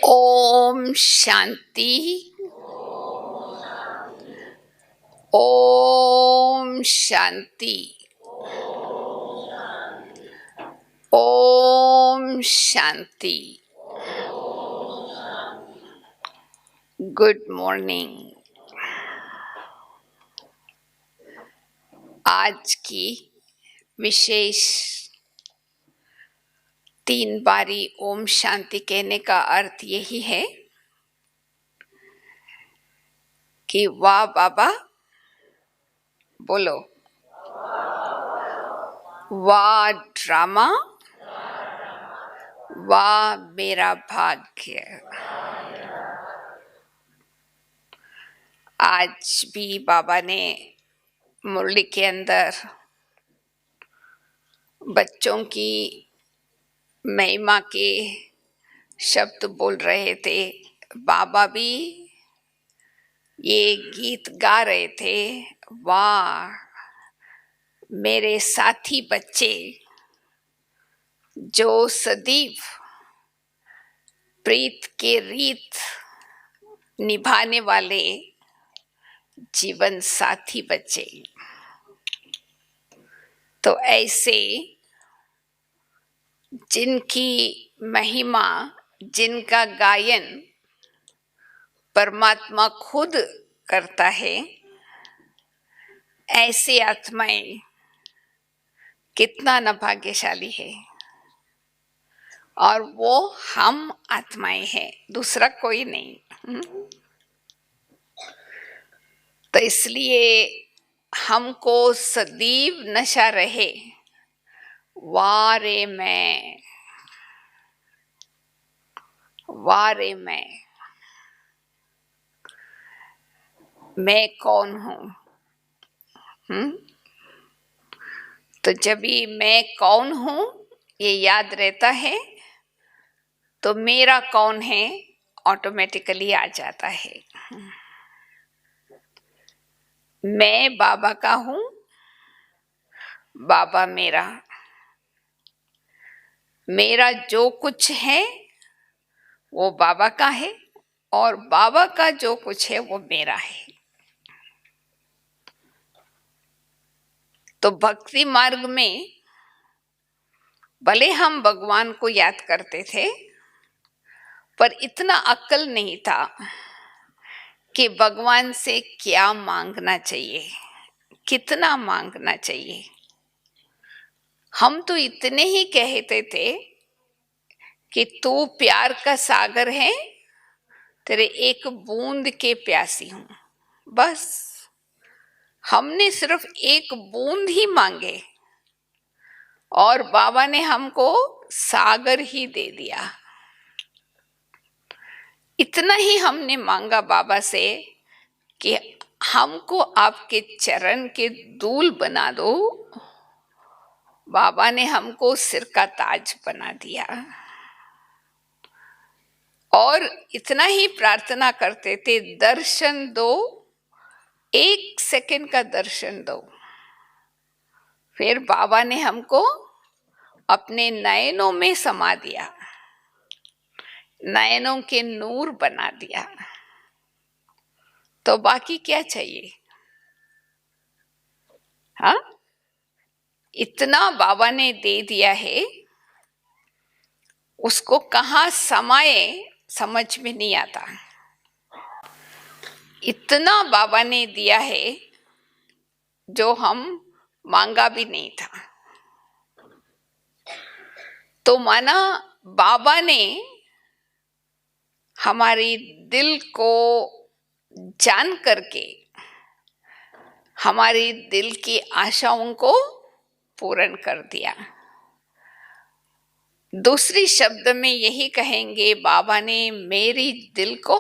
Om Shanti. Om Shanti. Om Shanti. Good morning. आज की विशेष 3 बारी ओम शांति कहने का अर्थ यही है कि वाह बाबा, बोलो वाह ड्रामा, वाह मेरा भाग्य। आज भी बाबा ने मुरली के अंदर बच्चों की महिमा के शब्द बोल रहे थे। बाबा भी ये गीत गा रहे थे, वाह मेरे साथी बच्चे जो सदैव प्रीत के रीत निभाने वाले जीवन साथी बच्चे। तो ऐसे जिनकी महिमा, जिनका गायन परमात्मा खुद करता है, ऐसे आत्माएं कितना न भाग्यशाली है। और वो हम आत्माएं हैं, दूसरा कोई नहीं। तो इसलिए हमको सदैव नशा रहे, वारे मैं, वारे मैं कौन हूं। तो जब भी मैं कौन हूं ये याद रहता है तो मेरा कौन है ऑटोमेटिकली आ जाता है। मैं बाबा का हूं, बाबा मेरा, मेरा जो कुछ है वो बाबा का है और बाबा का जो कुछ है वो मेरा है। तो भक्ति मार्ग में भले हम भगवान को याद करते थे, पर इतना अक्ल नहीं था कि भगवान से क्या मांगना चाहिए, कितना मांगना चाहिए। हम तो इतने ही कहते थे कि तू प्यार का सागर है, तेरे एक बूंद के प्यासी हूं। बस हमने सिर्फ एक बूंद ही मांगे और बाबा ने हमको सागर ही दे दिया। इतना ही हमने मांगा बाबा से कि हमको आपके चरण के धूल बना दो। बाबा ने हमको सिर का ताज बना दिया। और इतना ही प्रार्थना करते थे, दर्शन दो, 1 सेकंड का दर्शन दो। फिर बाबा ने हमको अपने नयनों में समा दिया, नयनों के नूर बना दिया। तो बाकी क्या चाहिए? हाँ, इतना बाबा ने दे दिया है, उसको कहाँ समाये समझ में नहीं आता। इतना बाबा ने दिया है जो हम मांगा भी नहीं था। तो माना बाबा ने हमारी दिल को जान करके हमारी दिल की आशाओं को पूर्ण कर दिया। दूसरी शब्द में यही कहेंगे, बाबा ने मेरी दिल को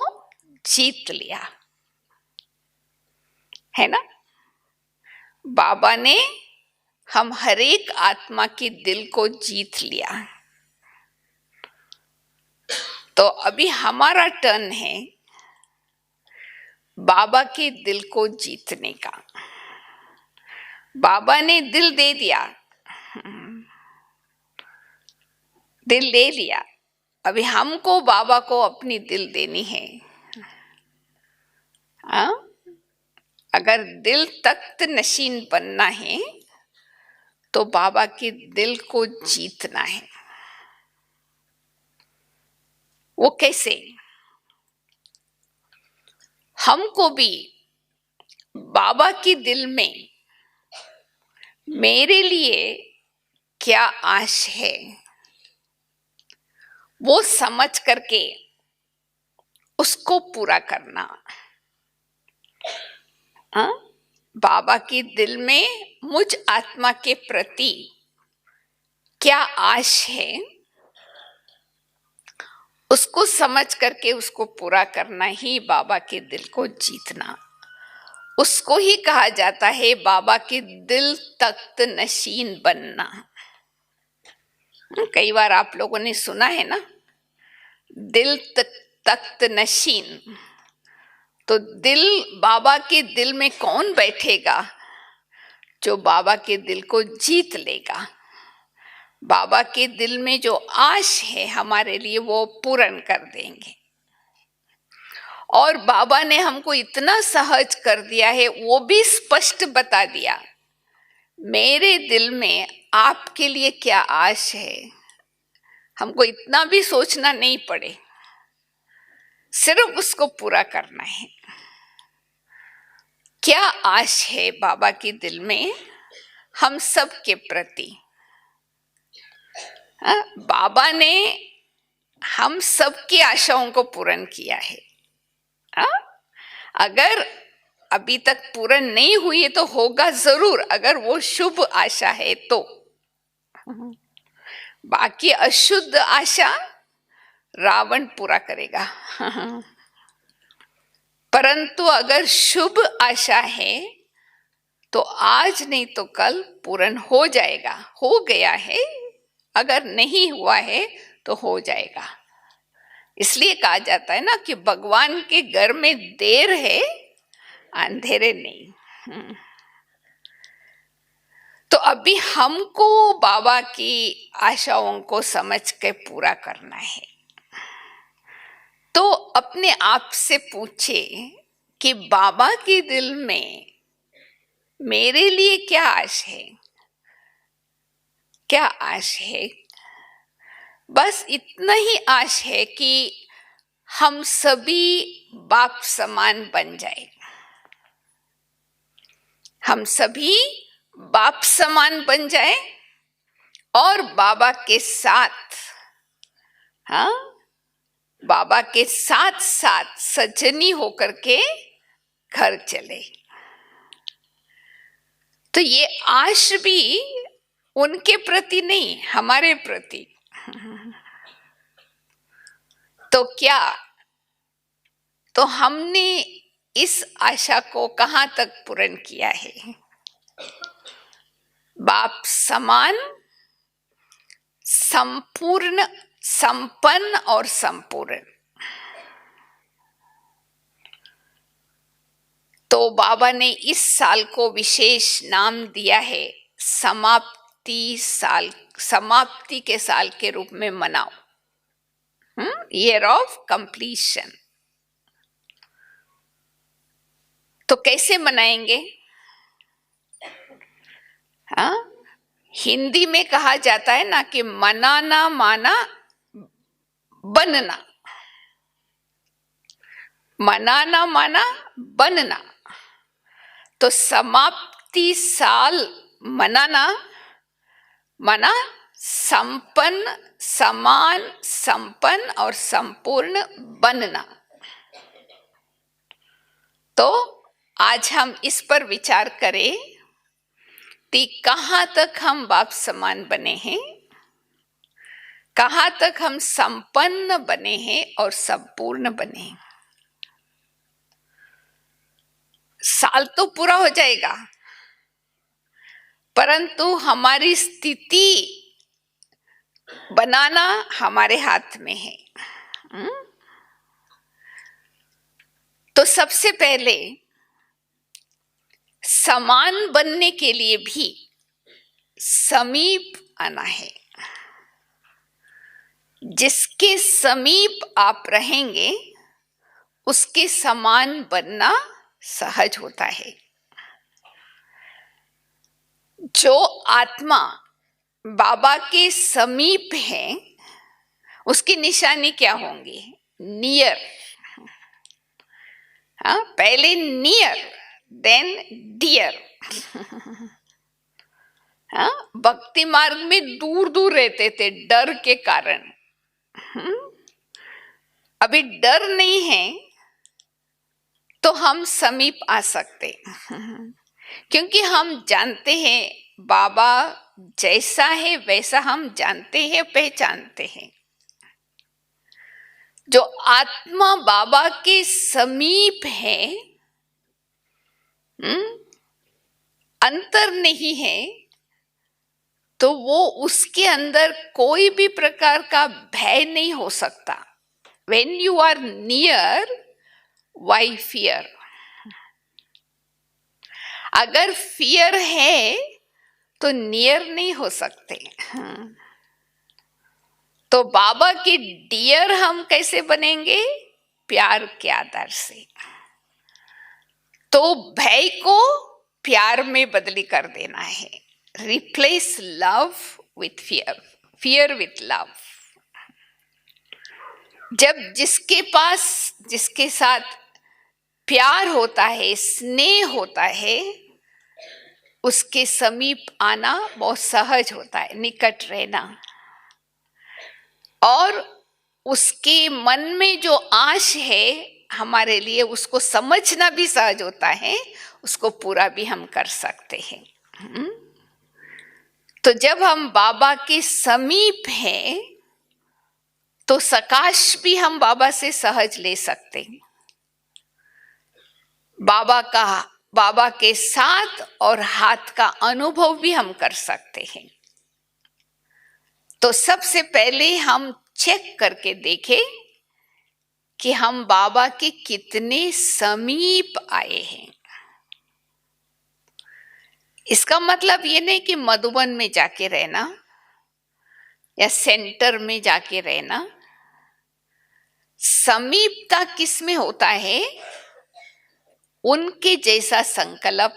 जीत लिया, है ना। बाबा ने हम हर एक आत्मा की दिल को जीत लिया। तो अभी हमारा टर्न है बाबा के दिल को जीतने का। बाबा ने दिल दे दिया, दिल ले लिया, अभी हमको बाबा को अपनी दिल देनी है। हाँ, अगर दिल तख्त नशीन बनना है तो बाबा के दिल को जीतना है। वो कैसे? हमको भी बाबा की दिल में मेरे लिए क्या आश है वो समझ करके उसको पूरा करना। हाँ? बाबा की दिल में मुझ आत्मा के प्रति क्या आश है उसको समझ करके उसको पूरा करना ही बाबा के दिल को जीतना। उसको ही कहा जाता है बाबा के दिल तख्त नशीन बनना। कई बार आप लोगों ने सुना है ना, दिल तख्त नशीन। तो दिल, बाबा के दिल में कौन बैठेगा? जो बाबा के दिल को जीत लेगा। बाबा के दिल में जो आश है हमारे लिए वो पूर्ण कर देंगे। और बाबा ने हमको इतना सहज कर दिया है, वो भी स्पष्ट बता दिया, मेरे दिल में आपके लिए क्या आश है। हमको इतना भी सोचना नहीं पड़े, सिर्फ उसको पूरा करना है। क्या आश है बाबा के दिल में हम सब के प्रति? बाबा ने हम सब की आशाओं को पूर्ण किया है। अगर अभी तक पूर्ण नहीं हुई है तो होगा जरूर, अगर वो शुभ आशा है तो। बाकी अशुद्ध आशा रावण पूरा करेगा। परंतु अगर शुभ आशा है तो आज नहीं तो कल पूर्ण हो जाएगा। हो गया है, अगर नहीं हुआ है तो हो जाएगा। इसलिए कहा जाता है ना कि भगवान के घर में देर है, अंधेरे नहीं। तो अभी हमको बाबा की आशाओं को समझ के पूरा करना है। तो अपने आप से पूछे कि बाबा के दिल में मेरे लिए क्या आश है, क्या आश है? बस इतना ही आश है कि हम सभी बाप समान बन जाए। हम सभी बाप समान बन जाए और बाबा के साथ, हाँ, बाबा के साथ साथ सजनी होकर के घर चले। तो ये आश भी उनके प्रति नहीं, हमारे प्रति। तो क्या, तो हमने इस आशा को कहां तक पूर्ण किया है? बाप समान, संपूर्ण, संपन्न और संपूर्ण। तो बाबा ने इस साल को विशेष नाम दिया है समाप्ति साल, समाप्ति के साल के रूप में मनाओ, ईयर ऑफ कंप्लीशन। तो कैसे मनाएंगे? हाँ, हिंदी में कहा जाता है ना कि मनाना माना बनना, मनाना माना बनना। तो समाप्ति साल मनाना माना संपन्न, समान, संपन्न और संपूर्ण बनना। तो आज हम इस पर विचार करें कि कहां तक हम बाप समान बने हैं, कहां तक हम संपन्न बने हैं और संपूर्ण बने हैं। साल तो पूरा हो जाएगा, परंतु हमारी स्थिति बनाना हमारे हाथ में है। तो सबसे पहले समान बनने के लिए भी समीप आना है। जिसके समीप आप रहेंगे उसके समान बनना सहज होता है। जो आत्मा बाबा के समीप है उसकी निशानी क्या होंगी? नियर। हाँ, पहले नियर देन डियर। हाँ, भक्ति मार्ग में दूर दूर रहते थे डर के कारण। अभी डर नहीं है तो हम समीप आ सकते, क्योंकि हम जानते हैं बाबा जैसा है वैसा हम जानते हैं, पहचानते हैं। जो आत्मा बाबा के समीप है, अंतर नहीं है, तो वो उसके अंदर कोई भी प्रकार का भय नहीं हो सकता। When you are near, why fear? अगर फियर है तो नियर नहीं हो सकते। तो बाबा के डियर हम कैसे बनेंगे? प्यार के आधार से। तो भय को प्यार में बदली कर देना है। Replace love with fear, fear with love. जब जिसके साथ प्यार होता है, स्नेह होता है, उसके समीप आना बहुत सहज होता है, निकट रहना। और उसके मन में जो आश है हमारे लिए, उसको समझना भी सहज होता है, उसको पूरा भी हम कर सकते हैं। तो जब हम बाबा के समीप हैं तो सकाश भी हम बाबा से सहज ले सकते हैं। बाबा के साथ और हाथ का अनुभव भी हम कर सकते हैं। तो सबसे पहले हम चेक करके देखें कि हम बाबा के कितने समीप आए हैं। इसका मतलब ये नहीं कि मधुबन में जाके रहना या सेंटर में जाके रहना। समीपता किस में होता है? उनके जैसा संकल्प,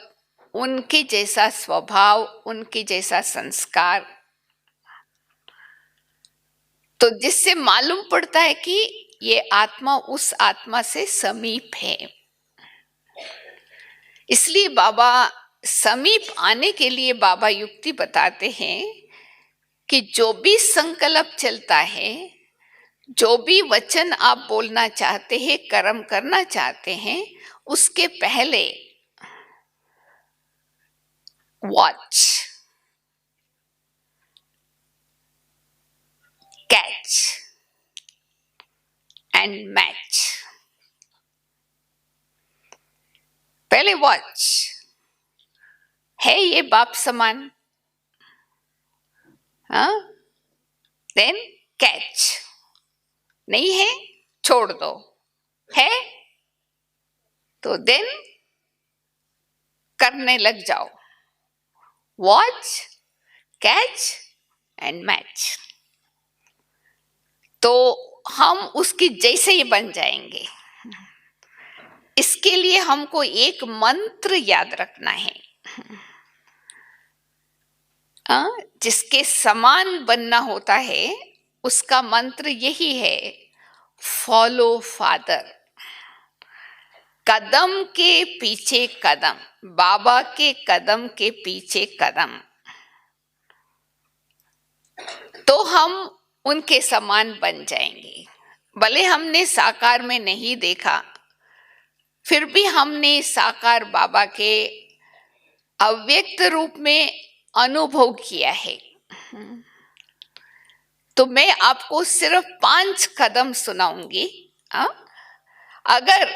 उनके जैसा स्वभाव, उनके जैसा संस्कार। तो जिससे मालूम पड़ता है कि ये आत्मा उस आत्मा से समीप है। इसलिए बाबा समीप आने के लिए बाबा युक्ति बताते हैं कि जो भी संकल्प चलता है, जो भी वचन आप बोलना चाहते हैं, कर्म करना चाहते हैं, उसके पहले वॉच, कैच एंड मैच। पहले वॉच, है ये बाप समान? हाँ, देन कैच, नहीं है छोड़ दो, है तो देन करने लग जाओ। Watch, catch and match. तो हम उसकी जैसे ही बन जाएंगे। इसके लिए हमको एक मंत्र याद रखना है। जिसके समान बनना होता है उसका मंत्र यही है, फॉलो फादर। कदम के पीछे कदम, बाबा के कदम के पीछे कदम। तो हम उनके समान बन जाएंगे। भले हमने साकार में नहीं देखा, फिर भी हमने साकार बाबा के अव्यक्त रूप में अनुभव किया है। तो मैं आपको सिर्फ 5 कदम सुनाऊंगी। अगर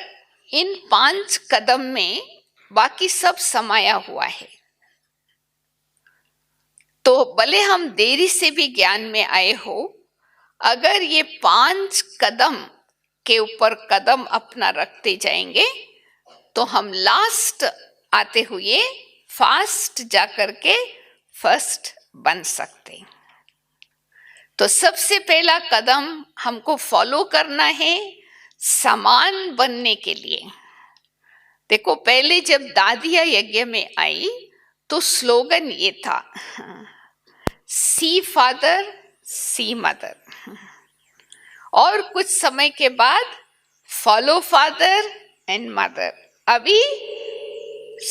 इन 5 कदम में बाकी सब समाया हुआ है, तो भले हम देरी से भी ज्ञान में आए हो, अगर ये 5 कदम के ऊपर कदम अपना रखते जाएंगे तो हम लास्ट आते हुए फास्ट जाकर के फर्स्ट बन सकते। तो सबसे पहला कदम हमको फॉलो करना है समान बनने के लिए। देखो, पहले जब दादिया यज्ञ में आई तो स्लोगन ये था, सी फादर सी मदर, और कुछ समय के बाद फॉलो फादर एंड मदर। अभी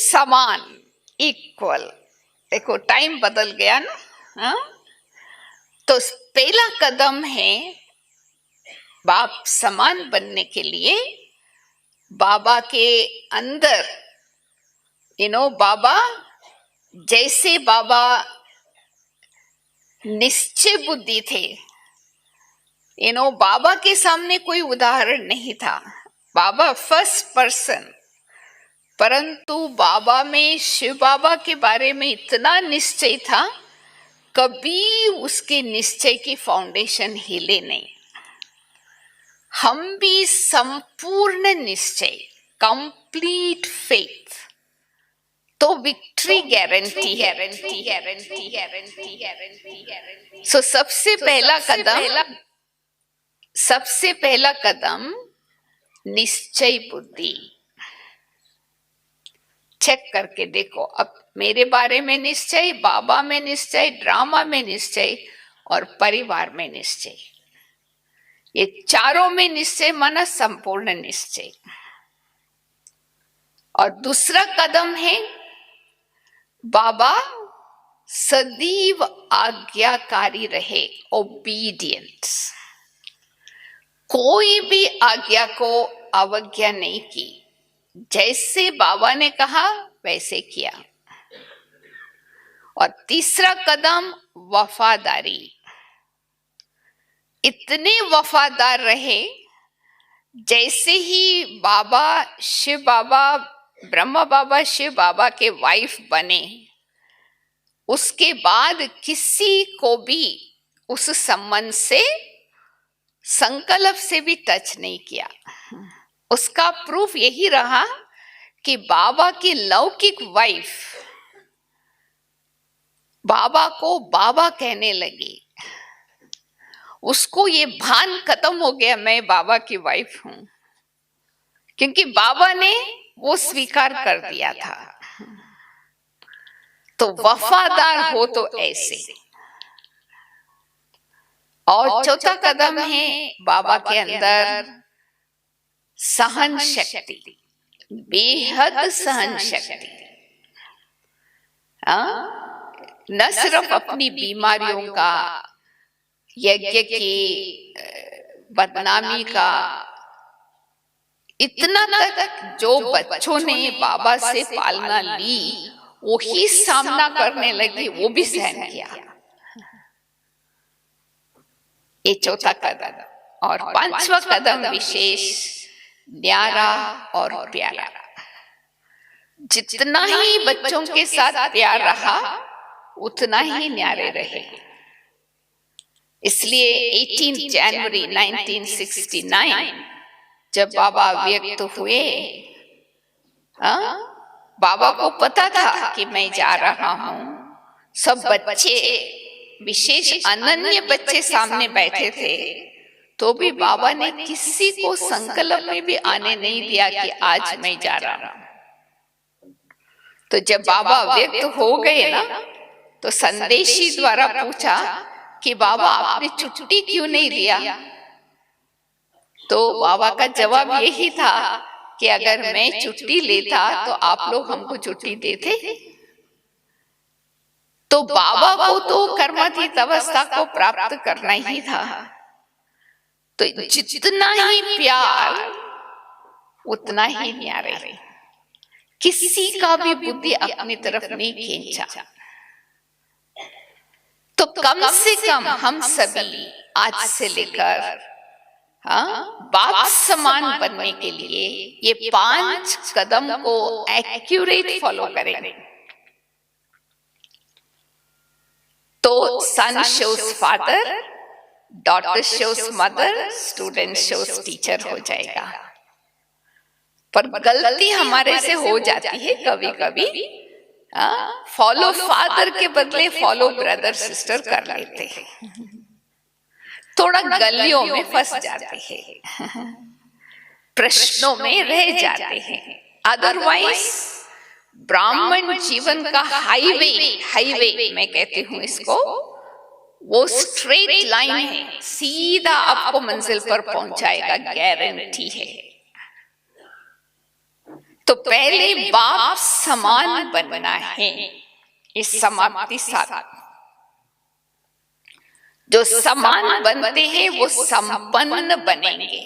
समान, इक्वल। देखो टाइम बदल गया ना। हाँ? तो पहला कदम है बाप समान बनने के लिए बाबा के अंदर, बाबा जैसे बाबा निश्चय बुद्धि थे, बाबा के सामने कोई उदाहरण नहीं था, बाबा फर्स्ट पर्सन, परंतु बाबा में, शिव बाबा के बारे में इतना निश्चय था, कभी उसके निश्चय की फाउंडेशन हिले नहीं। हम भी संपूर्ण निश्चय, कंप्लीट फेथ, तो विक्ट्री गारंटी है। सो सबसे पहला कदम निश्चय बुद्धि। चेक करके देखो, अब मेरे बारे में निश्चय, बाबा में निश्चय, ड्रामा में निश्चय और परिवार में निश्चय, ये चारों में निश्चय माना संपूर्ण निश्चय। और दूसरा कदम है बाबा सदैव आज्ञाकारी रहे, ओबीडियंस। कोई भी आज्ञा को अवज्ञा नहीं की, जैसे बाबा ने कहा वैसे किया। और तीसरा कदम वफादारी, इतने वफादार रहे जैसे ही बाबा शिव बाबा, ब्रह्मा बाबा शिव बाबा के वाइफ बने, उसके बाद किसी को भी उस संबंध से, संकल्प से भी टच नहीं किया। उसका प्रूफ यही रहा कि बाबा की लौकिक वाइफ बाबा को बाबा कहने लगी, उसको ये भान खत्म हो गया मैं बाबा की वाइफ हूं, क्योंकि बाबा ने वो स्वीकार कर दिया था। तो वफादार हो तो ऐसे। और चौथा कदम है बाबा के अंदर सहन शक्ति, बेहद सहन शक्ति। न सिर्फ अपनी बीमारियों का, यज्ञ की बदनामी का, इतना तक जो बच्चों ने बाबा से पालना ली वो ही सामना करने लगी, वो भी सहन किया। ये चौथा कदम। और पांचवा कदम विशेष, न्यारा और प्यारा। जितना ही बच्चों के साथ प्यार रहा उतना ही न्यारे रहे। इसलिए 18 जनवरी 1969 जब बाबा व्यक्त हुए, बाबा को पता था कि मैं जा रहा हूं। सब बच्चे, विशेष अनन्य बच्चे सामने बैठे थे, तो भी बाबा ने किसी को संकल्प में भी आने नहीं दिया कि आज मैं जा रहा हूं। तो जब बाबा व्यक्त हो गए ना, तो संदेशी द्वारा पूछा कि बाबा आपने छुट्टी क्यों नहीं लिया? तो बाबा का जवाब यही था कि अगर मैं छुट्टी लेता तो आप लोग हमको छुट्टी देते। तो बाबा को तो कर्मातीत अवस्था को प्राप्त करना ही था। तो जितना ही प्यार उतना ही न्यारे, किसी का भी बुद्धि अपनी तरफ नहीं खींचा। तो कम से कम हम सभी आज से लेकर बाप समान बनने के लिए ये 5 कदम को एक्यूरेट फॉलो करेंगे। तो son shows father, daughter shows mother, student shows teacher हो जाएगा। पर गलती हमारे से हो जाती है कभी कभी, फॉलो फादर के बदले फॉलो ब्रदर सिस्टर कर लेते हैं। थोड़ा गलियों में फंस जाते हैं, प्रश्नों में रह जाते हैं। अदरवाइज ब्राह्मण जीवन का हाईवे मैं कहती हूँ इसको, वो स्ट्रेट लाइन है, सीधा आपको मंजिल पर पहुंचाएगा, गारंटी है। तो पहले बाप समान बनना है इस समाप्ति साथ। जो समान बनते हैं वो संपन्न बनेंगे।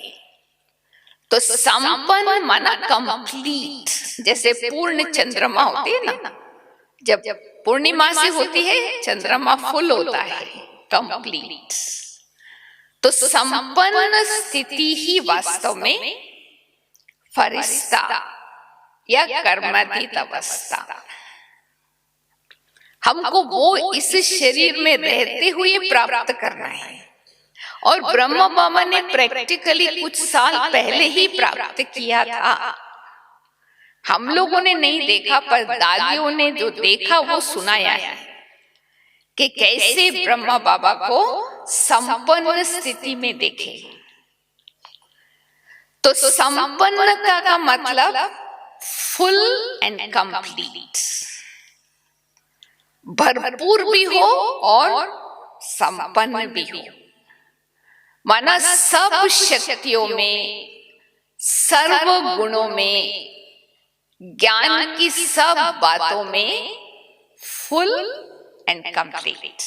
तो संपन्न माना कंप्लीट, जैसे पूर्ण चंद्रमा होती है ना, जब पूर्णिमा से होती है चंद्रमा फुल होता है, कंप्लीट। तो संपन्न स्थिति ही वास्तव में फरिश्ता या कर्मातीत अवस्था, हमको वो इस शरीर में रहते हुए प्राप्त करना है। और ब्रह्मा बाबा ने प्रैक्टिकली कुछ साल पहले ही प्राप्त किया था। हम लोगों ने नहीं देखा, पर दादियों ने जो देखा वो सुनाया है कि कैसे ब्रह्मा बाबा को संपन्न स्थिति में देखे। तो संपन्नता का मतलब फुल एंड कंप्लीट, भरपूर भी हो और संपन्न भी हो, माना सब शक्तियों में, सर्व गुणों में, ज्ञान की सब बातों में full and complete,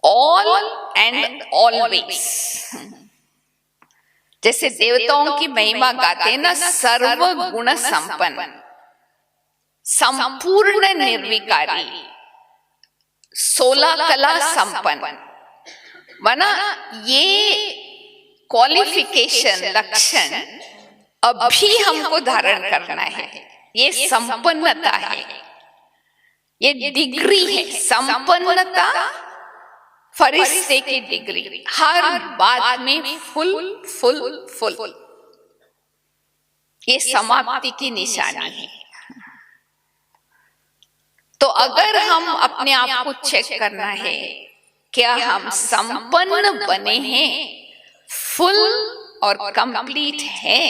all and always. जैसे देवताओं की महिमा गाते ना, सर्व गुण संपन्न, संपूर्ण निर्विकारी, 16 कला संपन्न, माना ये क्वालिफिकेशन, लक्षण अभी हमको धारण करना है। ये संपन्नता है, ये डिग्री है। संपन्नता फरिश्ते की डिग्री, हर बात में फुल फुल फुल, ये समाप्ति की निशानी है। तो अगर हम अपने आप को चेक करना है, क्या हम संपन्न बने हैं, फुल और कंप्लीट है?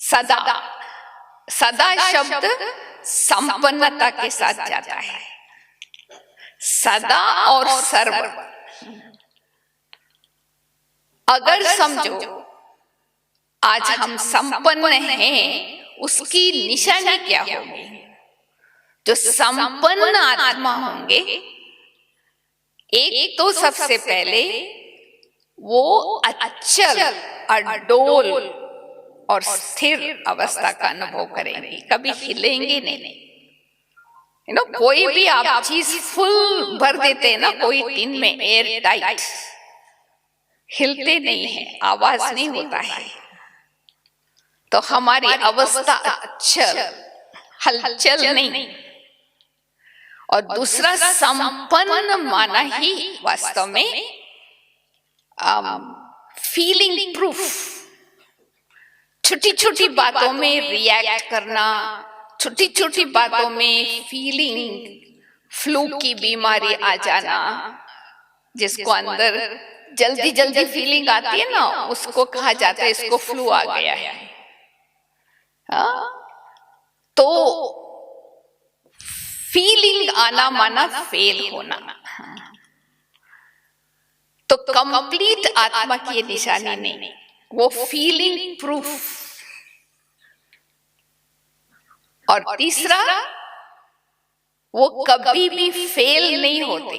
सदा, सदा शब्द संपन्नता के साथ जाता है, सदा और सर्व। अगर समझो आज हम संपन्न हैं, उसकी निशानी क्या होगी? जो संपन्न आत्मा होंगे, एक तो सबसे पहले वो अचल, अडोल और स्थिर अवस्था का अनुभव करेंगे, कभी हिलेंगे नहीं। कोई भी आप चीज फुल भर देते हैं ना, कोई टिन में एयर टाइट, हिलते नहीं है, आवाज नहीं होता है। तो हमारी अवस्था अचल, हलचल नहीं। और दूसरा, संपन्न माना ही वास्तव में फीलिंग प्रूफ, छोटी छोटी बातों में रिएक्ट करना, छोटी छोटी बातों में फीलिंग, फ्लू की बीमारी आ जाना, जिसको अंदर जल्दी जल्दी फीलिंग आती है ना, उसको कहा जाता है इसको फ्लू आ गया है। तो फीलिंग आना माना फेल होना। तो कंप्लीट आत्मा की ये निशानी नहीं, वो फीलिंग प्रूफ। और तीसरा, वो कभी भी फेल नहीं होते,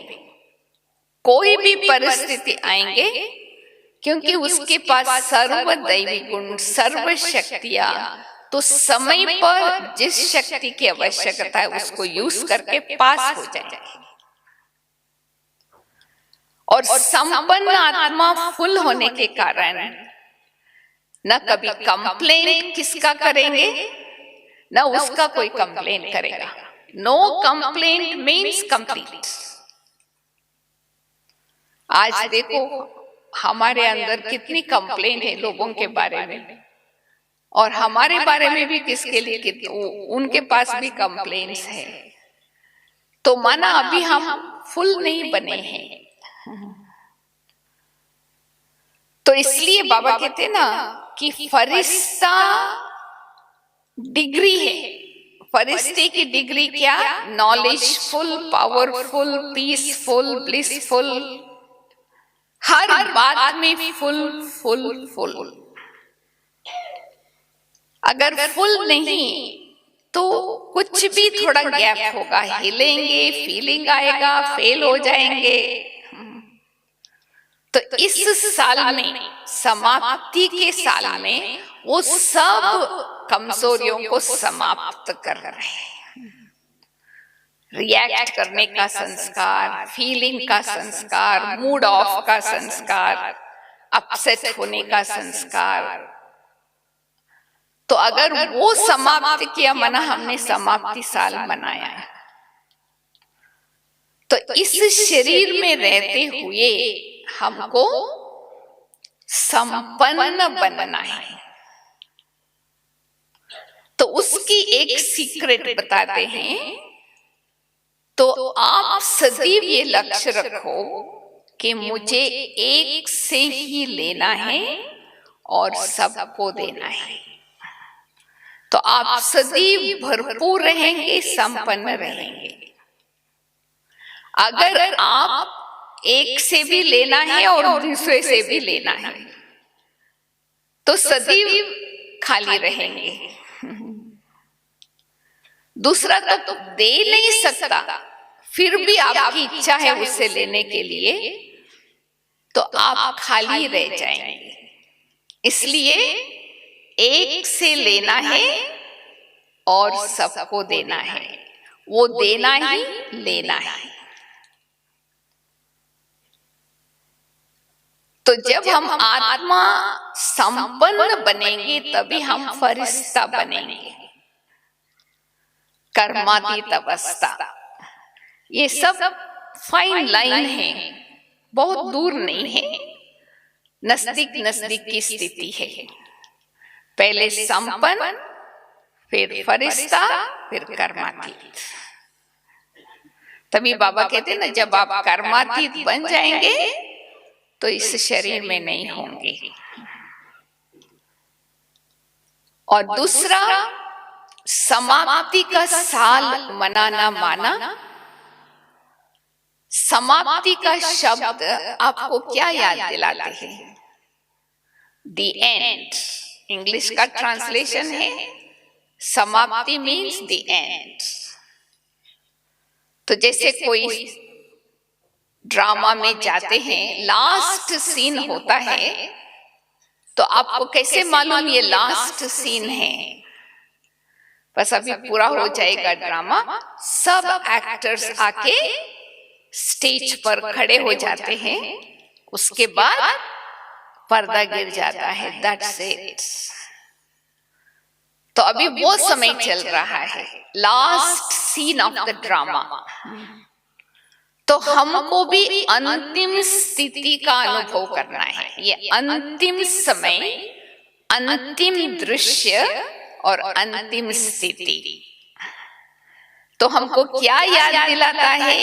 कोई भी परिस्थिति आएंगे, क्योंकि उसके पास सर्व दैवी गुण, सर्व शक्तियां, तो समय पर जिस शक्ति की आवश्यकता है उसको यूज करके पास हो जाए। और संपन्न आत्मा फुल होने के कारण न कभी कंप्लेंट किसका करेंगे, न उसका कोई कंप्लेंट करेगा। No complaint means complete. आज देखो हमारे अंदर कितनी कंप्लेंट है लोगों के बारे में, और हमारे बारे में भी किसके लिए, उनके पास भी कंप्लेंट्स है। तो माना अभी हम फुल नहीं बने हैं, तो इसलिए बाबा कहते ना कि फरिश्ता डिग्री है। फरिश्ते की डिग्री क्या? नॉलेजफुल, पावरफुल, पीसफुल, ब्लिसफुल, हर बात में फुल फुल फुल। अगर फुल नहीं तो कुछ भी थोड़ा गैप होगा, हिलेंगे, फीलिंग आएगा, फेल हो जाएंगे। तो इस साल में, समाप्ति के साल में, वो सब कमजोरियों को समाप्त कर रहे हैं। रिएक्ट करने का संस्कार, फीलिंग का संस्कार, मूड ऑफ का संस्कार, अपसेट होने का संस्कार। तो अगर वो समाप्त किया, मना हमने समाप्ति साल मनाया है, तो इस शरीर में रहते हुए हमको संपन्न बनना है। तो उसकी एक सीक्रेट बताते हैं। तो आप सदैव ये लक्ष्य रखो कि मुझे एक से ही लेना है और सबको देना है। तो आप सदैव भरपूर रहेंगे, संपन्न रहेंगे। अगर आप एक से भी लेना है और दूसरे से भी लेना है तो सदैव खाली रहेंगे। दूसरा तो दे नहीं सकता, फिर भी आपकी इच्छा है उससे लेने के लिए, तो आप खाली रह जाएंगे। इसलिए एक से लेना है और सबको देना है, वो देना ही लेना है। तो जब हम आत्मा संपन्न बनेंगे तभी हम फरिश्ता बनेंगे। कर्मातीत अवस्था, ये सब फाइन लाइन है, बहुत दूर नहीं है, नजदीक नजदीक की स्थिति है। पहले संपन्न, फिर फरिश्ता, फिर कर्मातीत। तभी बाबा कहते हैं ना, जब आप कर्मातीत बन जाएंगे तो इस शरीर में नहीं होंगे। और दूसरा, समाप्ति का साल मनाना माना। समाप्ति का शब्द आपको क्या याद दिलाते हैं? द एंड, इंग्लिश का ट्रांसलेशन है। समाप्ति मीन्स द एंड। तो जैसे कोई ड्रामा में जाते हैं, लास्ट सीन होता है, तो आपको कैसे मालूम ये लास्ट सीन है? बस अभी पूरा हो जाएगा ड्रामा, सब एक्टर्स आके स्टेज पर खड़े हो जाते हैं, उसके बाद पर्दा गिर जाता है, दैट्स इट। तो अभी वो समय चल रहा है, last scene of the drama. तो हमको भी अंतिम स्थिति का अनुभव करना है। ये अंतिम समय, अंतिम दृश्य और अंतिम स्थिति। तो हमको क्या याद दिलाता है?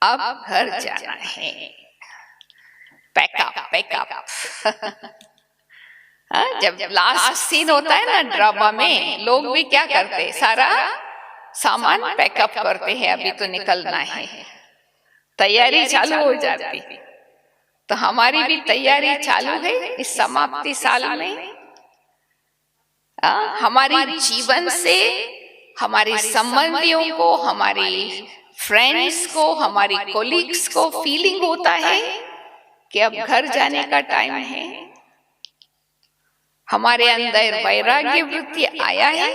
अब घर जाना है, पैकअप पैकअप। जब लास्ट सीन होता है ना ड्रामा में, लोग भी क्या करते हैं? सारा सामान पैकअप करते हैं, अभी तो निकलना है, तैयारी चालू हो जाती। तो हमारी भी तैयारी चालू है इस समाप्ति साल में। हमारी जीवन से हमारे संबंधियों को, हमारी फ्रेंड्स को, हमारी कोलीग्स को फीलिंग होता है कि अब घर जाने का टाइम है। हमारे अंदर वैराग्य वृत्ति आया है,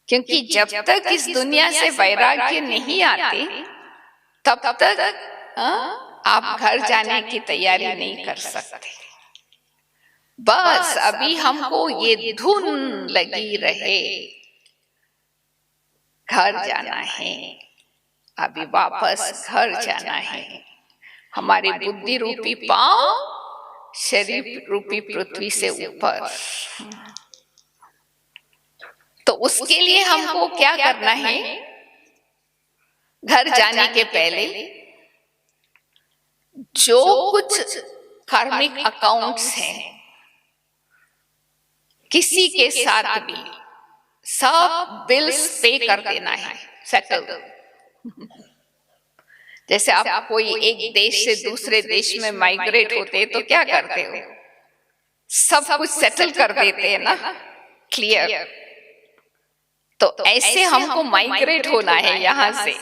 क्योंकि जब तक इस दुनिया से वैराग्य नहीं आते तब तक आप घर जाने की तैयारी नहीं कर सकते। बस अभी हमको ये धुन लगी रहे, घर जाना है, अभी वापस घर जाना है। हमारी बुद्धि रूपी पांव शरीर रूपी पृथ्वी से ऊपर। तो उसके लिए हमको क्या करना है? घर जाने के पहले जो कुछ कार्मिक अकाउंट्स हैं, किसी के साथ भी सब बिल्स पे कर देना है, सेटल। जैसे आप कोई एक देश से दूसरे देश में माइग्रेट होते हैं तो क्या करते हो, सब कुछ सेटल कर देते हैं ना, क्लियर। तो ऐसे हमको माइग्रेट होना है यहाँ से,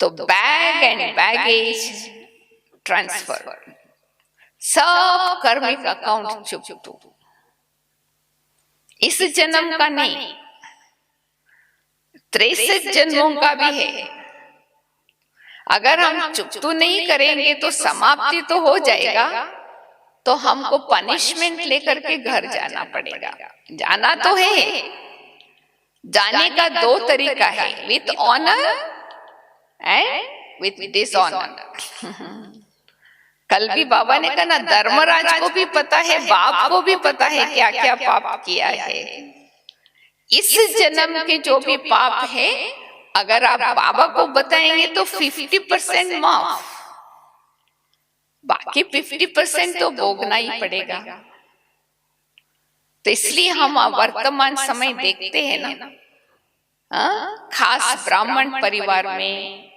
तो बैग एंड बैगेज ट्रांसफर, सब कर्मिक अकाउंट चुप दो। इस जन्म का नहीं, 63 जन्मों का भी है। अगर हम चुप नहीं करेंगे तो समाप्ति तो हो जाएगा, तो हमको पनिशमेंट लेकर के घर जाना पड़ेगा। जाना तो है, जाने का दो तरीका है, with honour and with dishonour. कल भी बाबा ने कहा ना, धर्मराज को भी पता है, बाप को भी पता है क्या क्या पाप किया है। इस जन्म के जो भी पाप है, अगर आप बाबा को बताएंगे तो 50% माफ, बाकी 50% तो भोगना ही पड़ेगा। तो इसलिए हम वर्तमान समय देखते हैं ना, खास ब्राह्मण परिवार में,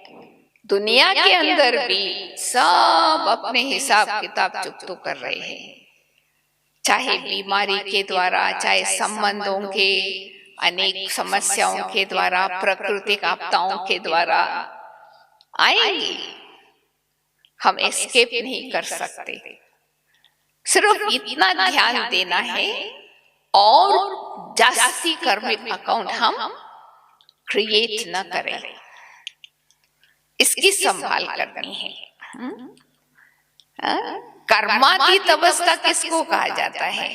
दुनिया के अंदर भी सब अपने हिसाब किताब चुप कर रहे हैं, चाहे बीमारी के द्वारा, चाहे संबंधों के अनेक समस्याओं के द्वारा, प्राकृतिक आपदाओं के द्वारा आएंगे, हम एस्केप नहीं कर सकते। सिर्फ इतना ध्यान देना है और जास्ती कर्मिक अकाउंट हम क्रिएट न करें, इसकी संभाल करनी है। कर्मातीत अवस्था किसको कहा जाता है?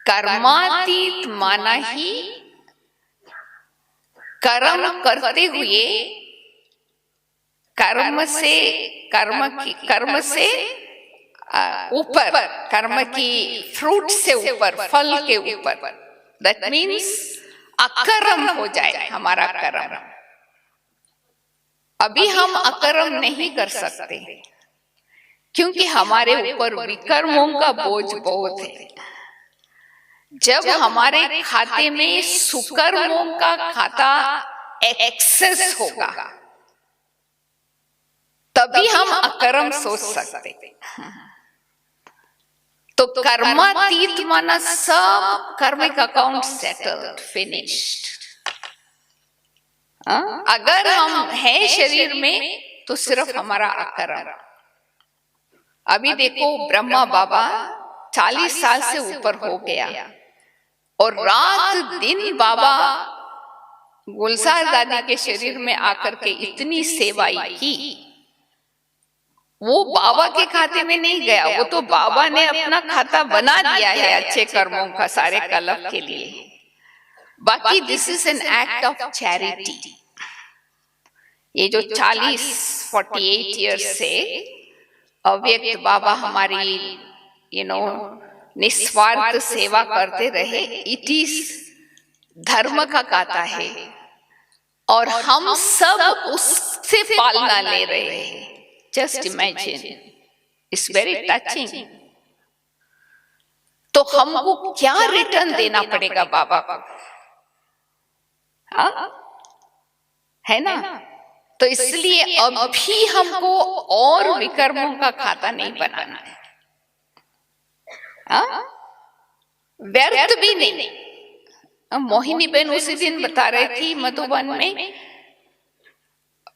कर्मातीत माना ही कर्म करते हुए कर्म से ऊपर, कर्म की फ्रूट से ऊपर, फल के ऊपर, दैट मीन्स अकर्म हो जाए हमारा कर्म। अभी हम अकर्म नहीं कर सकते क्योंकि हमारे ऊपर विकर्मों का बोझ बहुत है। जब हमारे खाते में सुकर्मों का खाता एक्सेस होगा, तभी हम अकर्म सोच सकते। तो कर्मातीत माना सब कर्मिक अकाउंट सेटल्ड, फिनिश्ड। अगर हम हैं शरीर में तो सिर्फ हमारा अकर्म। अभी देखो, ब्रह्मा बाबा 40 साल से ऊपर हो गया और रात दिन बाबा गुलजार दादी के शरीर में आकर के इतनी सेवाएं की। वो बाबा के खाते में नहीं गया, वो तो बाबा ने अपना खाता बना दिया है अच्छे कर्मों का, सारे कलप के लिए। बाकी this is an act of charity. ये जो 48 ईयर्स से अव्यक्त बाबा हमारी निस्वार्थ सेवा करते रहे, इट इज धर्म का खाता है और हम सब उससे पालना ले रहे हैं। Just imagine, it's very touching. तो हमको क्या रिटर्न देना पड़ेगा बाबा को, है ना? तो इसलिए अभी हमको और विकर्मों का खाता नहीं बनाना है, व्यर्थ भी नहीं। मोहिनी बहन उसी दिन बता रही थी मधुबन में,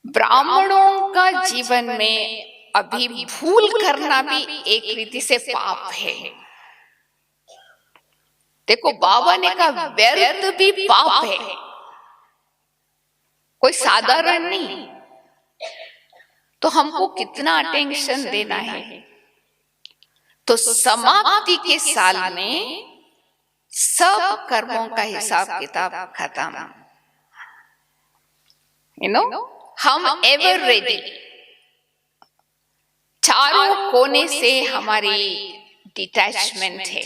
ब्राह्मणों का जीवन में अभी भूल करना भी एक रीति से पाप है। देखो, बाबा ने कहा व्यर्थ भी पाप है, कोई साधारण नहीं। तो हमको कितना अटेंशन देना है। तो समाप्ति के साल में सब कर्मों का हिसाब किताब खत्म। हम एवर रेडी, चारों कोने से हमारी डिटैचमेंट है,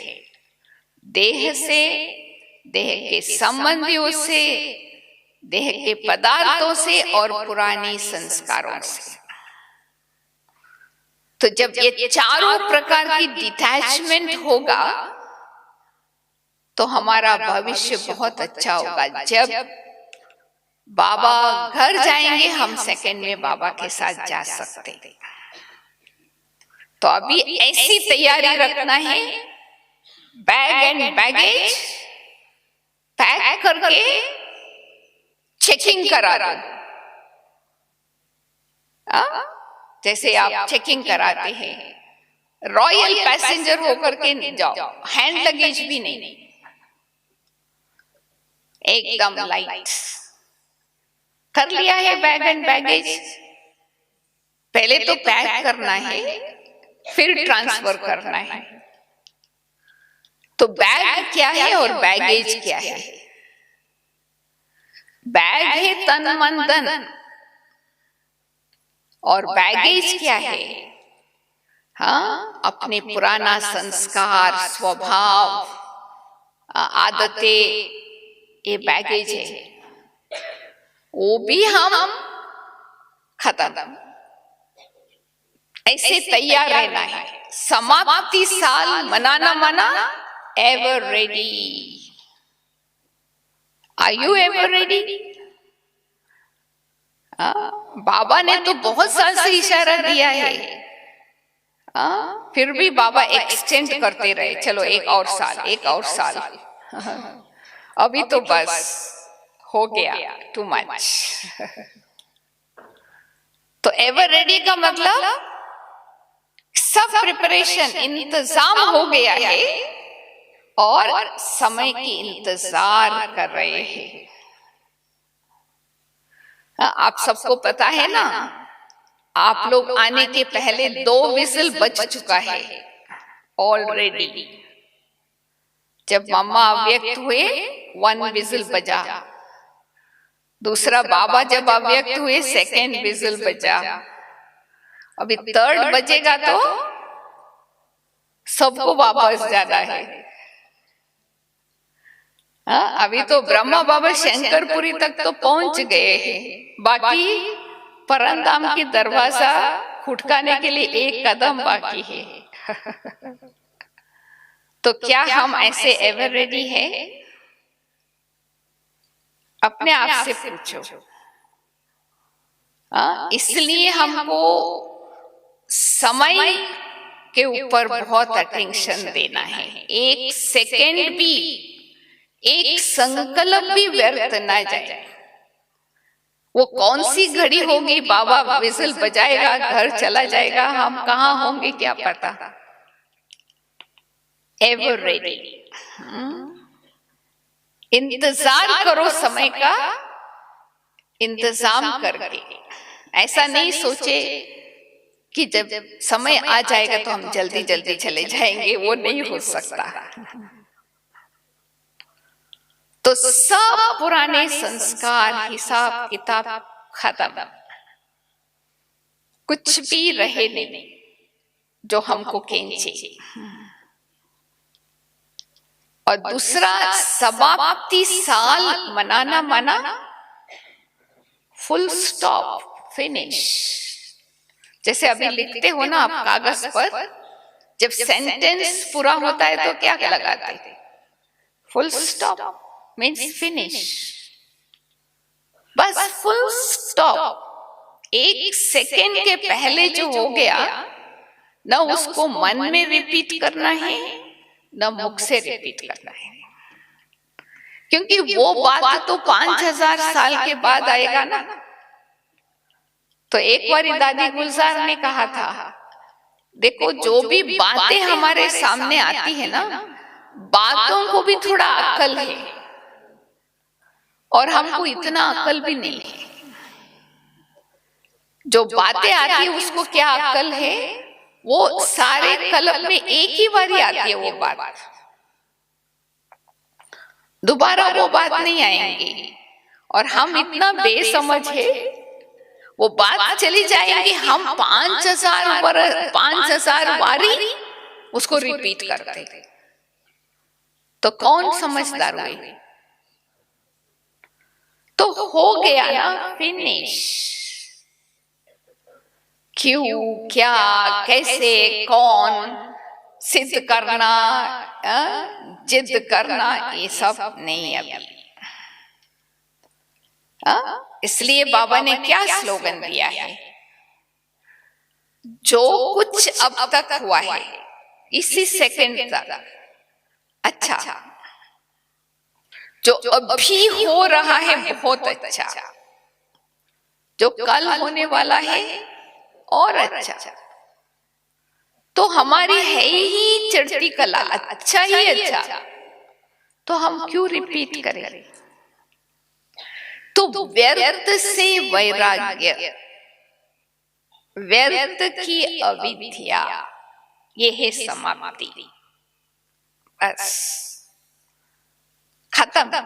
देह से, देह के संबंधियों से, देह के पदार्थों से और पुराने संस्कारों से। तो जब ये चारों प्रकार की डिटैचमेंट होगा तो हमारा भविष्य बहुत अच्छा होगा। जब बाबा घर जाएंगे हम सेकंड में बाबा के साथ जा सकते। तो अभी ऐसी तैयारी रखना है, बैग एंड बैगेज पैक करके चेकिंग करा दो। जैसे आप चेकिंग कराते हैं, रॉयल पैसेंजर होकर के जाओ, हैंड लगेज भी नहीं, एकदम लाइट कर लिया है बैग एंड बैगेज। पहले तो पैक करना है, फिर ट्रांसफर करना है। तो बैग क्या है और बैगेज क्या है? बैग है तन मन धन, और बैगेज क्या है? हाँ, अपने पुराना संस्कार, स्वभाव, आदतें, ये बैगेज है। वो भी हम खत्म। ऐसे तैयार रहना है। समाप्ति साल मनाना मना, ever ready. Are you ever ready? बाबा ने तो बहुत साल से इशारा दिया है, फिर भी बाबा एक्सटेंड करते रहे। चलो एक और साल, एक और साल। अभी तो बस हो गया, टू मच। तो एवर रेडी का मतलब सब प्रिपरेशन, इंतजाम हो गया है और समय की इंतजार कर रहे हैं। आप सबको पता है ना, आप लोग आने के पहले 2 विजिल बज चुका है ऑलरेडी। जब मम्मा अव्यक्त हुए 1 विजिल बजा, दूसरा बाबा जब अव्यक्त हुए 2nd विजिल बजा, अभी 3rd बजेगा तो सबको वापस जाना है। अभी तो ब्रह्मा बाबा शंकरपुरी तक तो पहुंच गए हैं, बाकी परमधाम की दरवाजा खुटकाने के लिए 1 कदम बाकी है। तो क्या हम ऐसे एवर रेडी है? अपने आप से पूछो। इसलिए हमको समय के ऊपर बहुत अटेंशन देना है। 1 सेकेंड भी, एक संकल्प भी व्यर्थ ना जाए। वो कौन सी घड़ी होगी, बाबा विजिल बजाएगा, घर चला जाएगा, हम कहाँ होंगे क्या पता। Ever ready. इंतजार करो समय का, इंतजाम करके। ऐसा नहीं सोचे कि जब समय आ जाएगा तो हम जल्दी जल्दी चले जाएंगे, वो नहीं हो सकता। तो सब पुराने संस्कार, हिसाब किताब खत्म, कुछ भी रहे नहीं जो हमको खींचे। और दूसरा, समाप्ति साल मनाना मना, फुल स्टॉप, फिनिश। जैसे अभी लिखते हो ना आप कागज पर, जब सेंटेंस पूरा होता है तो क्या लगाते? Full stop means finish. बस फुल स्टॉप। 1 सेकेंड के पहले जो हो गया न उसको मन में रिपीट करना है, न मुख से रिपीट करना है, क्योंकि वो बात तो 5000 साल के बाद आएगा ना। तो एक बार दादी गुलजार ने कहा था, देखो जो भी बातें हमारे सामने आती है ना, बातों को भी थोड़ा अक्ल है, और हमको इतना अक्ल भी नहीं है। जो बातें आती है उसको क्या अक्ल है, वो सारे कलम में एक ही बारी आती है वो बात, दोबारा वो बात नहीं आएंगी। और हम इतना बेसमझ है, वो बात चली जाएगी, हम 5000 बारी उसको रिपीट करते। तो कौन समझदार हुए? तो हो गया ना फिनिश। क्यों, क्या, कैसे, कौन, सिद्ध करना, जिद करना, ये सब नहीं अभी। इसलिए बाबा ने क्या स्लोगन दिया है, जो कुछ अब तक हुआ है इसी सेकंड तक अच्छा, जो अभी हो रहा है बहुत अच्छा, जो कल होने वाला है और अच्छा। तो हमारी है ही चढ़ती कला, अच्छा ही अच्छा, तो हम क्यों रिपीट करें। तो व्यर्थ से वैराग्य, व्यर्थ की अविद्या, ये है समाप्ति। बस खत्म।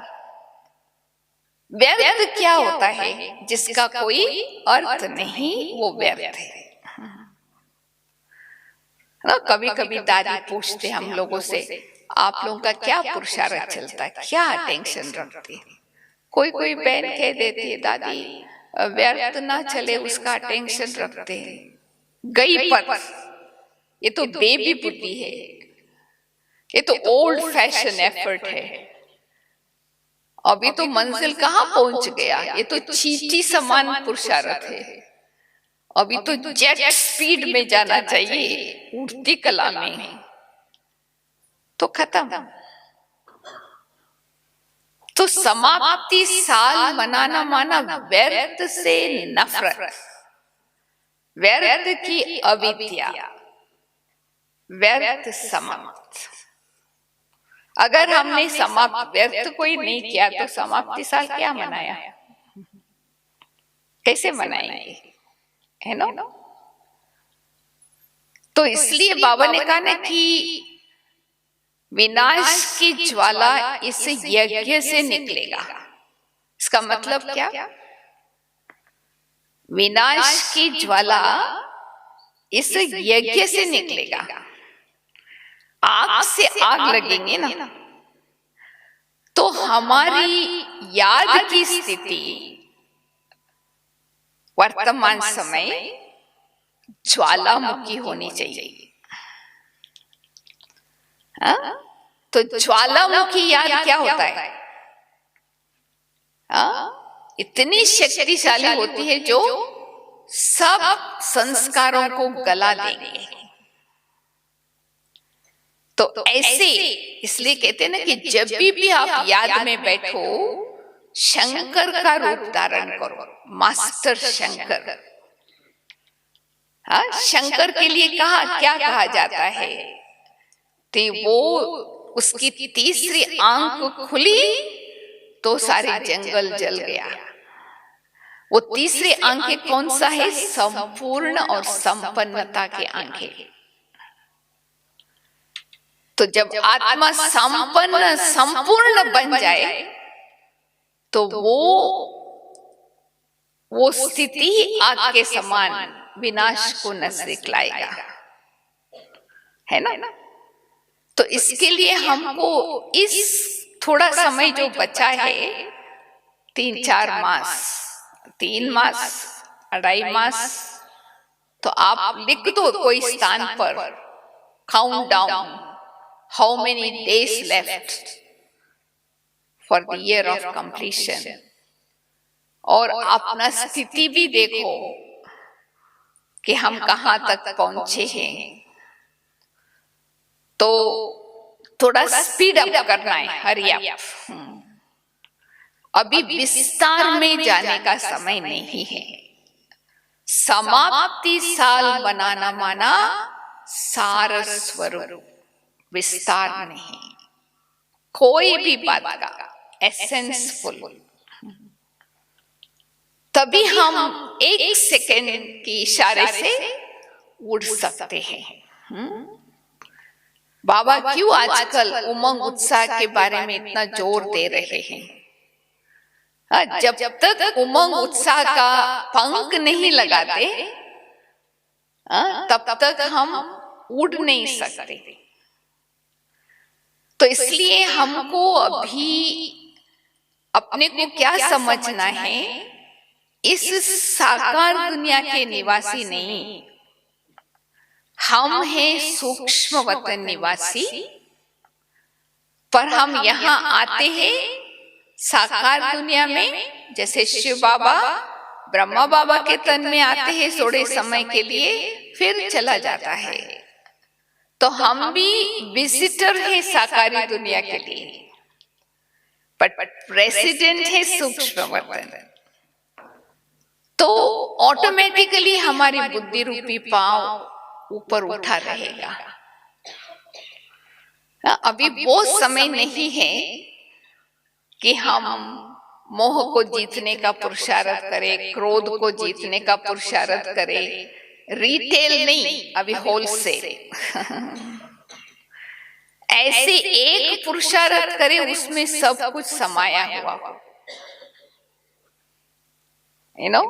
व्यर्थ क्या होता है, जिसका कोई अर्थ नहीं, वो व्यर्थ है ना। कभी कभी दादी पूछते हम लोगों से, आप लोगों का क्या पुरुषार्थ चलता है, क्या टेंशन रखते हैं। कोई कोई बहन कह देती है, दादी व्यर्थ ना चले उसका टेंशन रखते हैं। गई पर ये तो बेबी बुद्धि है, ये तो ओल्ड फैशन एफर्ट है। अभी तो मंजिल कहाँ पहुंच गया, ये तो चींटी समान पुरुषार्थ है। अभी तो जेट स्पीड में जाना चाहिए, उड़ती कला में। तो खत्म। तो समाप्ति साल मनाना माना व्यर्थ से नफरत, व्यर्थ की अविद्या, व्यर्थ समाप्त। अगर हमने समाप्त व्यर्थ कोई नहीं किया तो समाप्ति साल क्या मनाया, कैसे मनाएंगे, है ना। तो इसलिए बाबा ने कहा ना कि विनाश की ज्वाला इस यज्ञ से निकलेगा। इसका मतलब क्या, विनाश की ज्वाला इस यज्ञ से निकलेगा। आग से आग लगेंगे ना, तो हमारी याद की स्थिति वर्तमान समय ज्वालामुखी होनी चाहिए। तो ज्वालामुखी याद क्या होता है, इतनी शक्तिशाली होती है जो सब संस्कारों को गला देंगे। तो ऐसे इसलिए कहते हैं ना कि जब भी आप याद में बैठो, शंकर का रूप धारण करो, मास्टर शंकर। शंकर के लिए क्या कहा जाता है, तो वो उसकी तीसरी आंख खुली तो सारे जंगल जल गया। वो तीसरी आंखें कौन सा है, संपूर्ण और संपन्नता की आंखें। तो जब आत्मा संपन्न संपूर्ण बन जाए तो वो स्थिति आग के समान विनाश को नजदीक लाएगा, है ना। तो इसके लिए हमको इस थोड़ा समय जो बचा है, 3-4 मास, 3 मास, 2.5 मास, तो आप लिख दो कोई स्थान पर, count down, how many days left for the year of completion, और अपना स्थिति भी देखो कि हम कहां तक पहुंचे हैं। तो थोड़ा स्पीड अप करना है, हरी अप। अभी विस्तार में जाने का समय नहीं है। समाप्ति साल बनाना माना सार स्वरूप, विस्तार नहीं, कोई भी बात का एसेंसफुल। तभी हम 1 सेकेंड के इशारे से उड़ सकते हैं। बाबा क्यों आजकल उमंग उत्साह के बारे में इतना जोर दे रहे हैं। जब तक उमंग उत्साह का पंख नहीं लगाते, तब तक हम उड़ नहीं सकते। तो इसलिए हमको अभी अपने को क्या समझना है, इस साकार दुनिया के निवासी नहीं, हम हैं सूक्ष्म वतन निवासी। पर हम यहाँ आते हैं साकार दुनिया में, जैसे शिव बाबा ब्रह्मा बाबा के तन में आते हैं थोड़े समय के लिए, फिर चला जाता है। तो हम भी विजिटर है साकारी दुनिया के लिए, बट रेसिडेंट है सूक्ष्म वतन। तो ऑटोमेटिकली हमारी बुद्धि रूपी पांव ऊपर उठा रहेगा। अभी वो समय नहीं है कि हम मोह को जीतने का पुरुषार्थ करें, क्रोध को जीतने का पुरुषार्थ करें। रिटेल नहीं, अभी होलसेल। ऐसे एक पुरुषार्थ करें उसमें सब कुछ समाया हुआ हो, यू नो।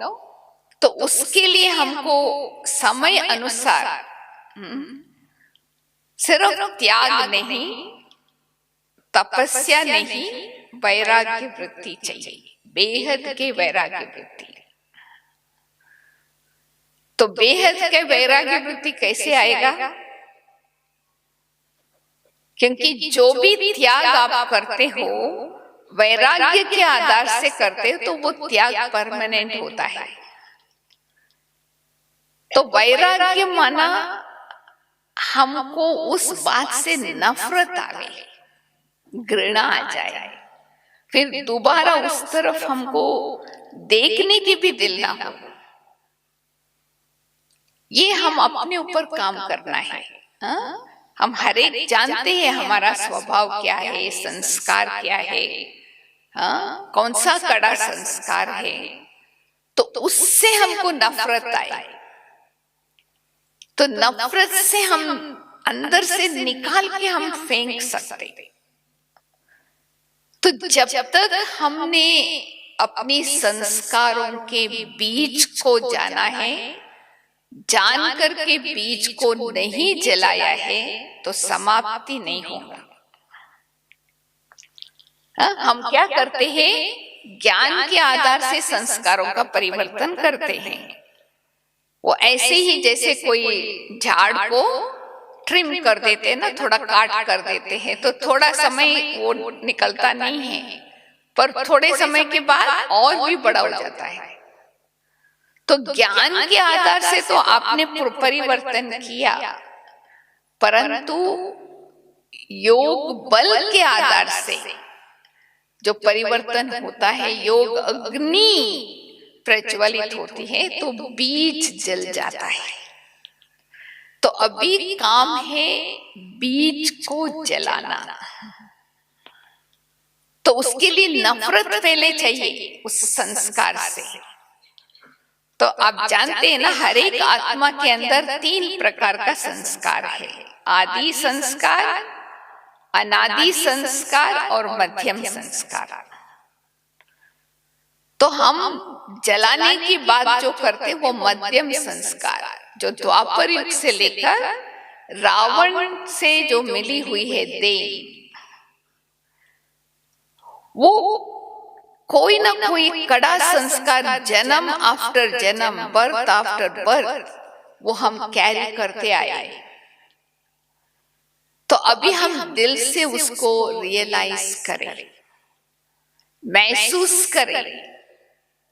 तो उसके लिए हमको समय अनुसार सिर्फ त्याग नहीं, तपस्या नहीं, वैराग्य वृत्ति चाहिए, बेहद के वैराग्य वृत्ति। तो बेहद के वैराग्य वृत्ति कैसे आएगा? क्योंकि जो भी त्याग आप करते हो वैराग्य के आधार से करते हो, तो वो त्याग परमानेंट होता है। तो वैराग्य माना हमको उस बात से नफरत आवे, घृणा आ जाए, फिर दोबारा उस तरफ हमको देखने की भी दिल ना हो। ये हम अपने ऊपर काम करना है। हम हर एक जानते हैं हमारा स्वभाव क्या है, संस्कार क्या है, कौन सा कड़ा संस्कार है। तो उससे हमको नफरत आए, तो नफरत से हम अंदर से निकाल के हम फेंक सकते। तो जब तक हमने अपनी संस्कारों के बीज को जाना है, जानकर के बीज को नहीं जलाया है, तो समाप्ति नहीं होगा। हम क्या करते हैं? ज्ञान के आधार से संस्कारों का परिवर्तन करते हैं। वो ऐसे ही जैसे कोई झाड़ को ट्रिम कर देते हैं ना, थोड़ा काट कर देते हैं, तो थोड़ा समय वो निकलता नहीं है, पर थोड़े समय के बाद और भी बड़ा हो जाता है। तो ज्ञान के आधार से तो आपने परिवर्तन किया, परंतु योग बल के आधार से जो परिवर्तन होता है, योग अग्नि प्रज्वलित होती है, तो बीज जल जाता है। तो अभी काम है बीज को जलाना। तो उसके लिए नफरत पहले चाहिए उस संस्कार से। तो आप जानते हैं ना, हर एक आत्मा के अंदर 3 प्रकार का संस्कार है: आदि संस्कार, अनादि संस्कार और मध्यम संस्कार। तो हम जलाने की बात जो करते वो मध्यम संस्कार, जो द्वापर युग से लेकर रावण से जो मिली हुई है देह, वो कोई ना कोई कड़ा संस्कार जन्म आफ्टर जन्म, बर्थ आफ्टर बर्थ, वो हम कैरी करते आए। तो अभी हम दिल से उसको रियलाइज करें, महसूस करें,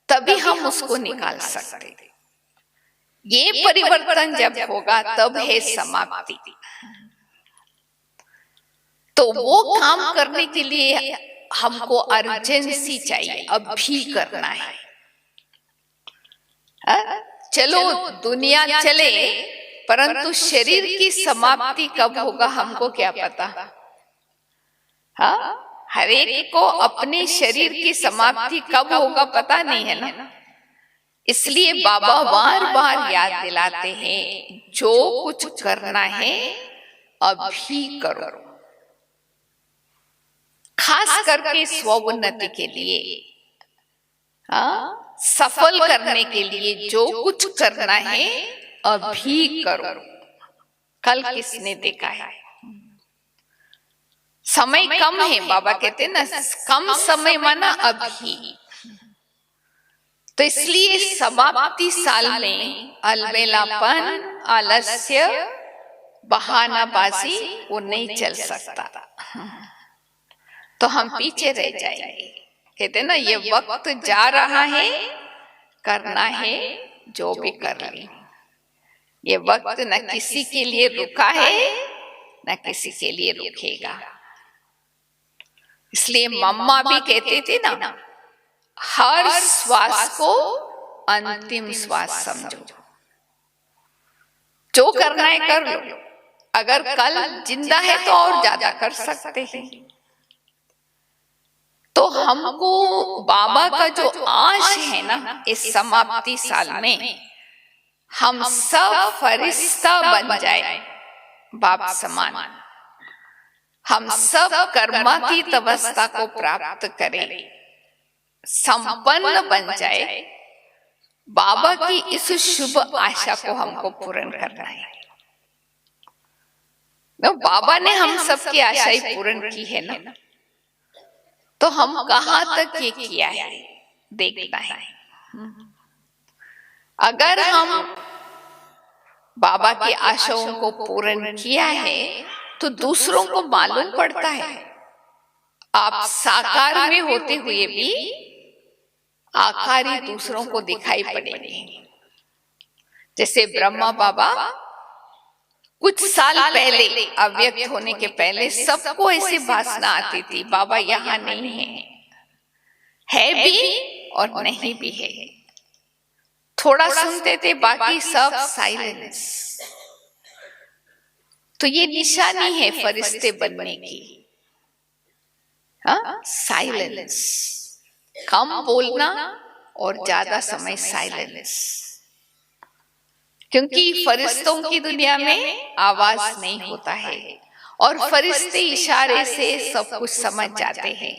तभी हम उसको निकाल सकते। ये परिवर्तन जब होगा तब है समाप्ति। तो वो काम करने के लिए हमको अर्जेंसी चाहिए, अभी करना है। चलो दुनिया चले, परंतु शरीर की समाप्ति कब होगा हमको क्या पता? हर एक को अपने शरीर की समाप्ति कब होगा पता नहीं है ना। इसलिए बाबा बार बार याद दिलाते हैं, जो कुछ करना है अभी करो। खास करके स्वोन्नति के लिए, सफल करने के लिए जो कुछ करना है अभी करो। कल किसने देखा है? समय कम है, बाबा कहते हैं ना, कम समय माना अभी। तो इसलिए समाप्ति साल में अलबेलापन, आलस्य, बहानाबाजी वो नहीं चल सकता, तो हम पीछे रह जाएंगे। कहते ना ये वक्त जा रहा है, करना है जो भी कर ले। ये वक्त न किसी के लिए रुका है न किसी के लिए रुकेगा। इसलिए मम्मा भी कहते थे ना, हर श्वास को अंतिम श्वास समझो, जो करना है कर लो। अगर कल जिंदा है तो और ज्यादा कर सकते हैं। तो हमको बाबा का जो आश है ना, इस समाप्ति साल में हम सब फरिश्ता बन जाए बाप समान, हम सब कर्मातीत अवस्था को प्राप्त करें, संपन्न बन जाए। बाबा की इस शुभ आशा को हमको पूर्ण करना है। बाबा ने हम सबकी आशा ही पूर्ण की है ना, तो हम कहां तक ये किया है देखना है। अगर हम बाबा की आशाओं को पूर्ण किया है तो दूसरों को मालूम पड़ता है। आप साकार में होते हुए भी आकारी दूसरों को दिखाई पड़ेंगे। जैसे ब्रह्मा बाबा कुछ साल पहले, अव्यक्त होने के पहले, सबको ऐसी वासना आती थी बाबा यहाँ नहीं है भी और नहीं भी है। थोड़ा सुनते थे, बाकी सब साइलेंस। तो ये निशानी है फरिश्ते बनने की। हाँ, साइलेंस, कम बोलना और ज्यादा समय साइलेंस। क्योंकि फरिश्तों की दुनिया में आवाज नहीं होता है और फरिश्ते इशारे से सब कुछ समझ जाते हैं।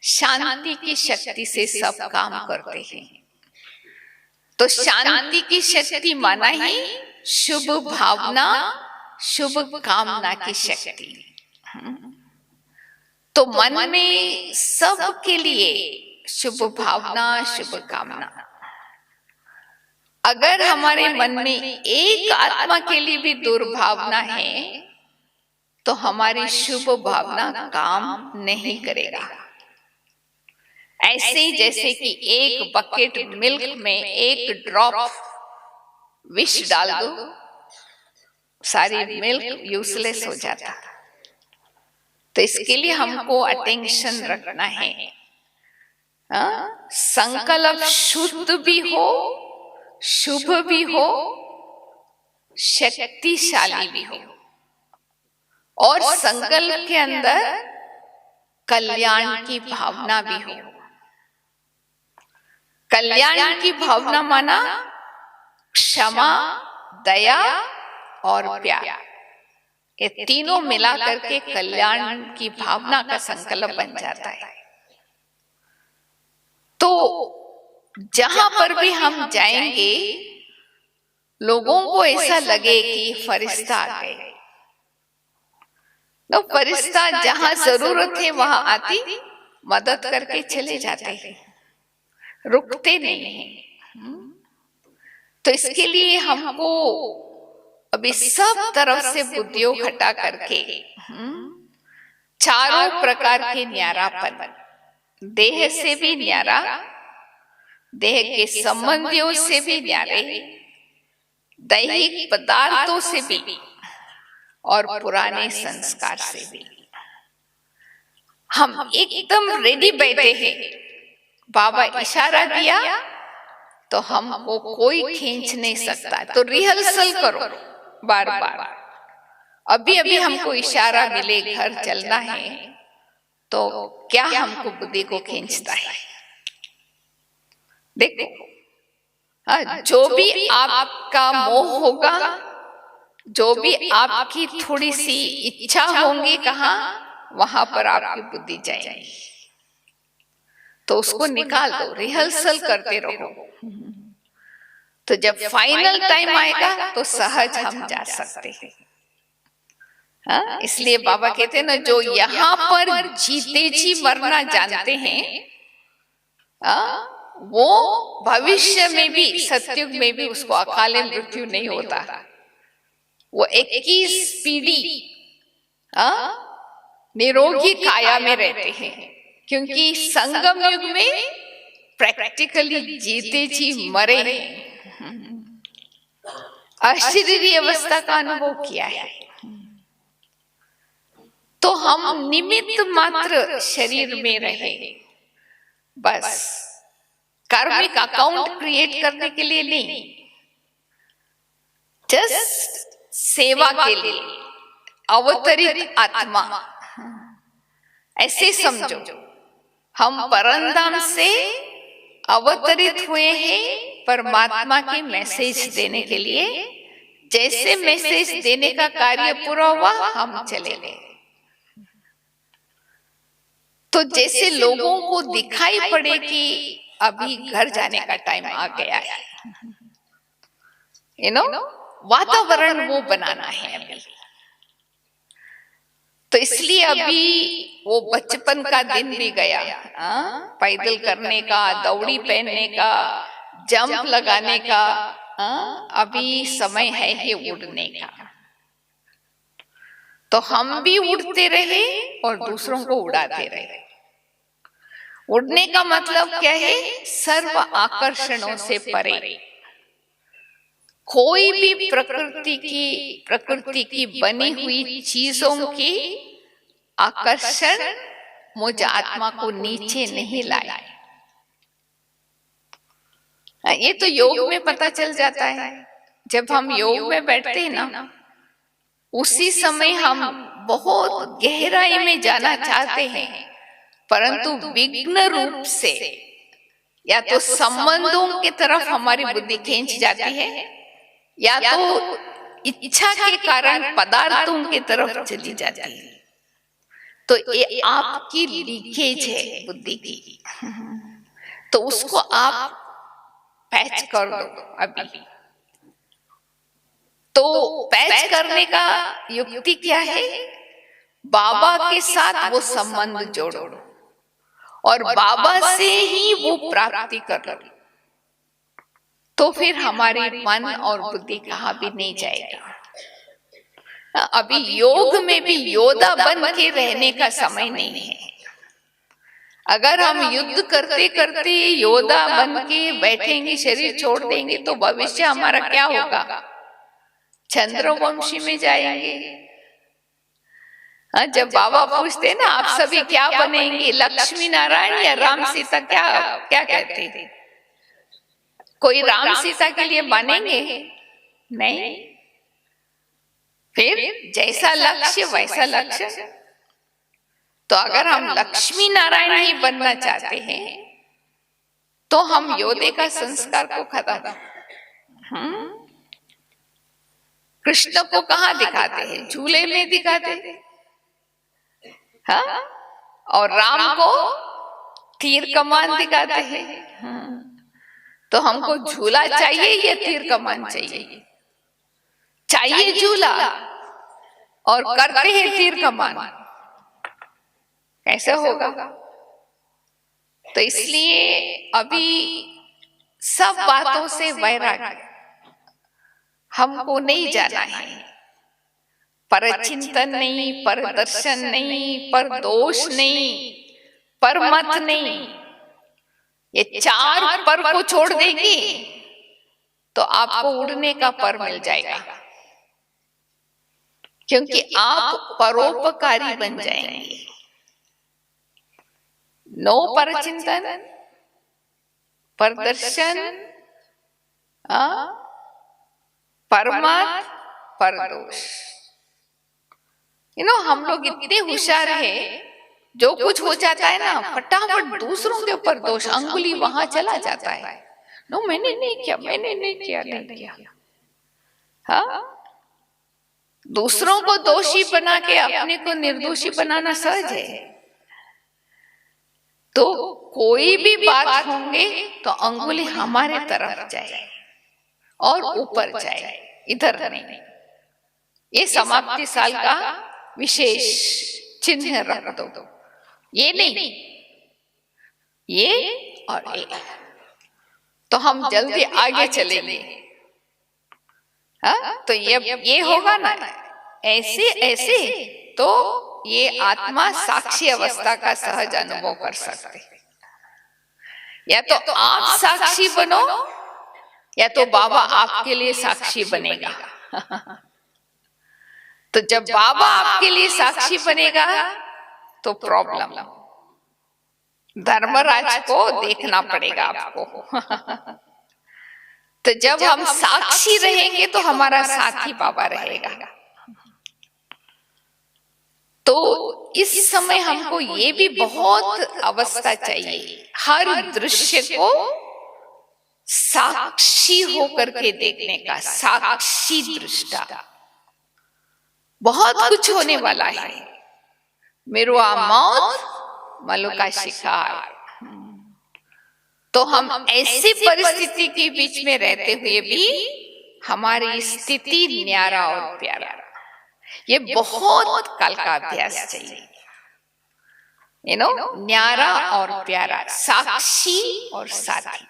शांति की शक्ति से सब काम करते हैं। तो शांति की शक्ति माना ही शुभ भावना, शुभ कामना की शक्ति। तो मन में सबके लिए शुभ भावना, शुभ कामना। अगर हमारे मन में एक आत्मा के लिए भी दुर्भावना है तो हमारी शुभ भावना काम नहीं करेगा। ऐसे जैसे कि एक बकेट मिल्क में एक ड्रॉप विष डाल दो, सारी मिल्क यूजलेस हो जाता। तो इसके लिए हमको अटेंशन रखना है। संकल्प शुद्ध भी हो, शुभ भी हो, शक्तिशाली भी हो, और संकल्प के अंदर कल्याण की भावना भी हो। कल्याण की भावना माना क्षमा, दया और प्यार। ये तीनों मिला करके कल्याण की भावना का संकल्प बन जाता है। तो जहां पर भी हम जाएंगे लोगों को ऐसा लगे कि फरिश्ता आ गए। तो फरिश्ता जहां जरूरत है वहां आती मदद करके चले जाते हैं, रुकते नहीं हैं। तो इसके लिए हमको अभी सब तरफ से बुद्धियों हटा करके चारों प्रकार के न्यारापन, देह से भी न्यारा, देह के संबंधियों से भी न्यारे, दैहिक पदार्थों से भी और पुराने संस्कार से भी हम एकदम रेडी बैठे हैं। बाबा इशारा दिया तो हमको कोई खींच नहीं सकता। तो रिहर्सल करो बार बार। अभी अभी हमको इशारा मिले घर चलना है तो क्या हमको बुद्धि को खींचता है? देखो, जो भी आपका मोह होगा, जो भी आपकी थोड़ी सी इच्छा होंगी, कहाँ वहां पर आपकी बुद्धि जाएगी। तो उसको निकाल दो, रिहर्सल करते रहो। तो जब फाइनल टाइम आएगा तो सहज हम जा सकते हैं। इसलिए बाबा कहते हैं ना, जो यहाँ पर जीते जी मरना जानते हैं वो भविष्य में भी, सतयुग में भी उसको अकाले मृत्यु नहीं होता। वो 21 पीढ़ी निरोगी काया में रहते हैं, क्योंकि संगम युग में प्रैक्टिकली जीते जी मरे हैं, अशरीरी अवस्था का अनुभव किया है। तो हम निमित्त मात्र शरीर में रहे, बस कार्मिक अकाउंट क्रिएट करने के लिए नहीं, जस्ट सेवा के लिए, अवतरित आत्मा ऐसे समझो। हम परमधाम से अवतरित हुए हैं परमात्मा के मैसेज देने के लिए। जैसे मैसेज देने का कार्य पूरा हुआ, हम चले गए। तो जैसे लोगों को दिखाई पड़े कि अभी घर जाने का टाइम आ गया है, वातावरण वो बनाना है अभी। तो इसलिए अभी वो बचपन का दिन भी गया, पैदल करने का, दौड़ी पहनने का, जंप लगाने का, अभी समय है कि उड़ने का। तो हम भी उड़ते रहे और दूसरों को उड़ाते रहे। उड़ने का मतलब क्या है? सर्व आकर्षणों से परे। कोई भी प्रकृति की बनी हुई चीजों की आकर्षण मुझ आत्मा को नीचे नहीं लाए। ये तो योग में पता चल जाता है। जब हम योग में बैठते हैं ना, उसी समय हम बहुत गहराई में जाना चाहते हैं, परंतु विघ्न रूप से या तो संबंधों की तरफ हमारी बुद्धि खींच जाती है, या तो इच्छा के कारण पदार्थों की तरफ चली जाती है। तो ये आपकी लीकेज है बुद्धि की, तो उसको आप पैच कर दो अभी। तो पैच करने का युक्ति क्या है? बाबा के साथ वो संबंध जोड़ो और बाबा से ही वो प्राप्ति करो। तो फिर हमारी मन और बुद्धि कहाँ भी नहीं जाएगा। अभी योग में भी योद्धा बन के रहने का समय नहीं है। अगर हम युद्ध करते करते योद्धा बन के बैठेंगे, शरीर छोड़ देंगे, तो भविष्य हमारा क्या होगा? चंद्रवंशी में जाएंगे। जब बाबा पूछते ना, आप सभी क्या बनेंगे, लक्ष्मी नारायण या राम सीता, क्या क्या कहते थे? कोई राम सीता के लिए बनेंगे नहीं, फिर जैसा लक्ष्य वैसा लक्ष्य। तो अगर हम लक्ष्मी नारायण ही बनना चाहते हैं, तो हम योद्धे का संस्कार को खत्म। कृष्ण को कहाँ दिखाते हैं? झूले में दिखाते हैं, हाँ? और राम को तीर कमान दिखाते हैं। तो हमको झूला चाहिए या तीर कमान चाहिए? चाहिए झूला, और करते हैं तीर कमान। कैसे होगा? तो इसलिए अभी सब बातों से वैराग्य, हमको नहीं जाना है। पर चिंतन नहीं, पर दर्शन नहीं, पर दोष नहीं, पर मत नहीं। ये चार पर को छोड़ देंगे तो आपको उड़ने का पर मिल जाएगा, क्योंकि आप परोपकारी बन जाएंगे। नो पर चिंतन, पर दर्शन, परमार्थ, पर दोष। हम लोग इतने होशियार है, जो कुछ हो जाता है ना, फटाफट दूसरों के ऊपर दोष, अंगुली वहां चला जाता है। नो, मैंने नहीं किया, मैंने नहीं किया। हाँ, दूसरों को दोषी बना के अपने को निर्दोषी बनाना सहज है। तो कोई भी बात होंगे तो अंगुली हमारे तरफ जाए और ऊपर जाए, इधर नहीं। ये समाप्ति साल का विशेष चिन्ह रख दो। ये नहीं, ये और ये। तो हम जल्दी आगे चलेंगे। हाँ, तो ये होगा ना ऐसे ऐसे, तो ये आत्मा साक्षी अवस्था का सहज अनुभव कर सकते। या तो आप साक्षी बनो, या तो बाबा आपके लिए साक्षी बनेगा। तो जब बाबा आपके लिए साक्षी बनेगा तो प्रॉब्लम, धर्मराज को देखना पड़ेगा आपको। तो जब हम साक्षी रहेंगे तो हमारा साथी बाबा रहेगा। तो इस समय हमको ये भी बहुत अवस्था चाहिए, हर दृश्य को साक्षी होकर के देखने का, साक्षी दृष्टा। बहुत कुछ होने वाला है। मेरुआ मौत, मलु का शिकार। तो हम ऐसी परिस्थिति के बीच में रहते हुए भी हमारी स्थिति न्यारा और प्यारा, ये बहुत काल का अभ्यास चाहिए। न्यारा और प्यारा, साक्षी और साथी।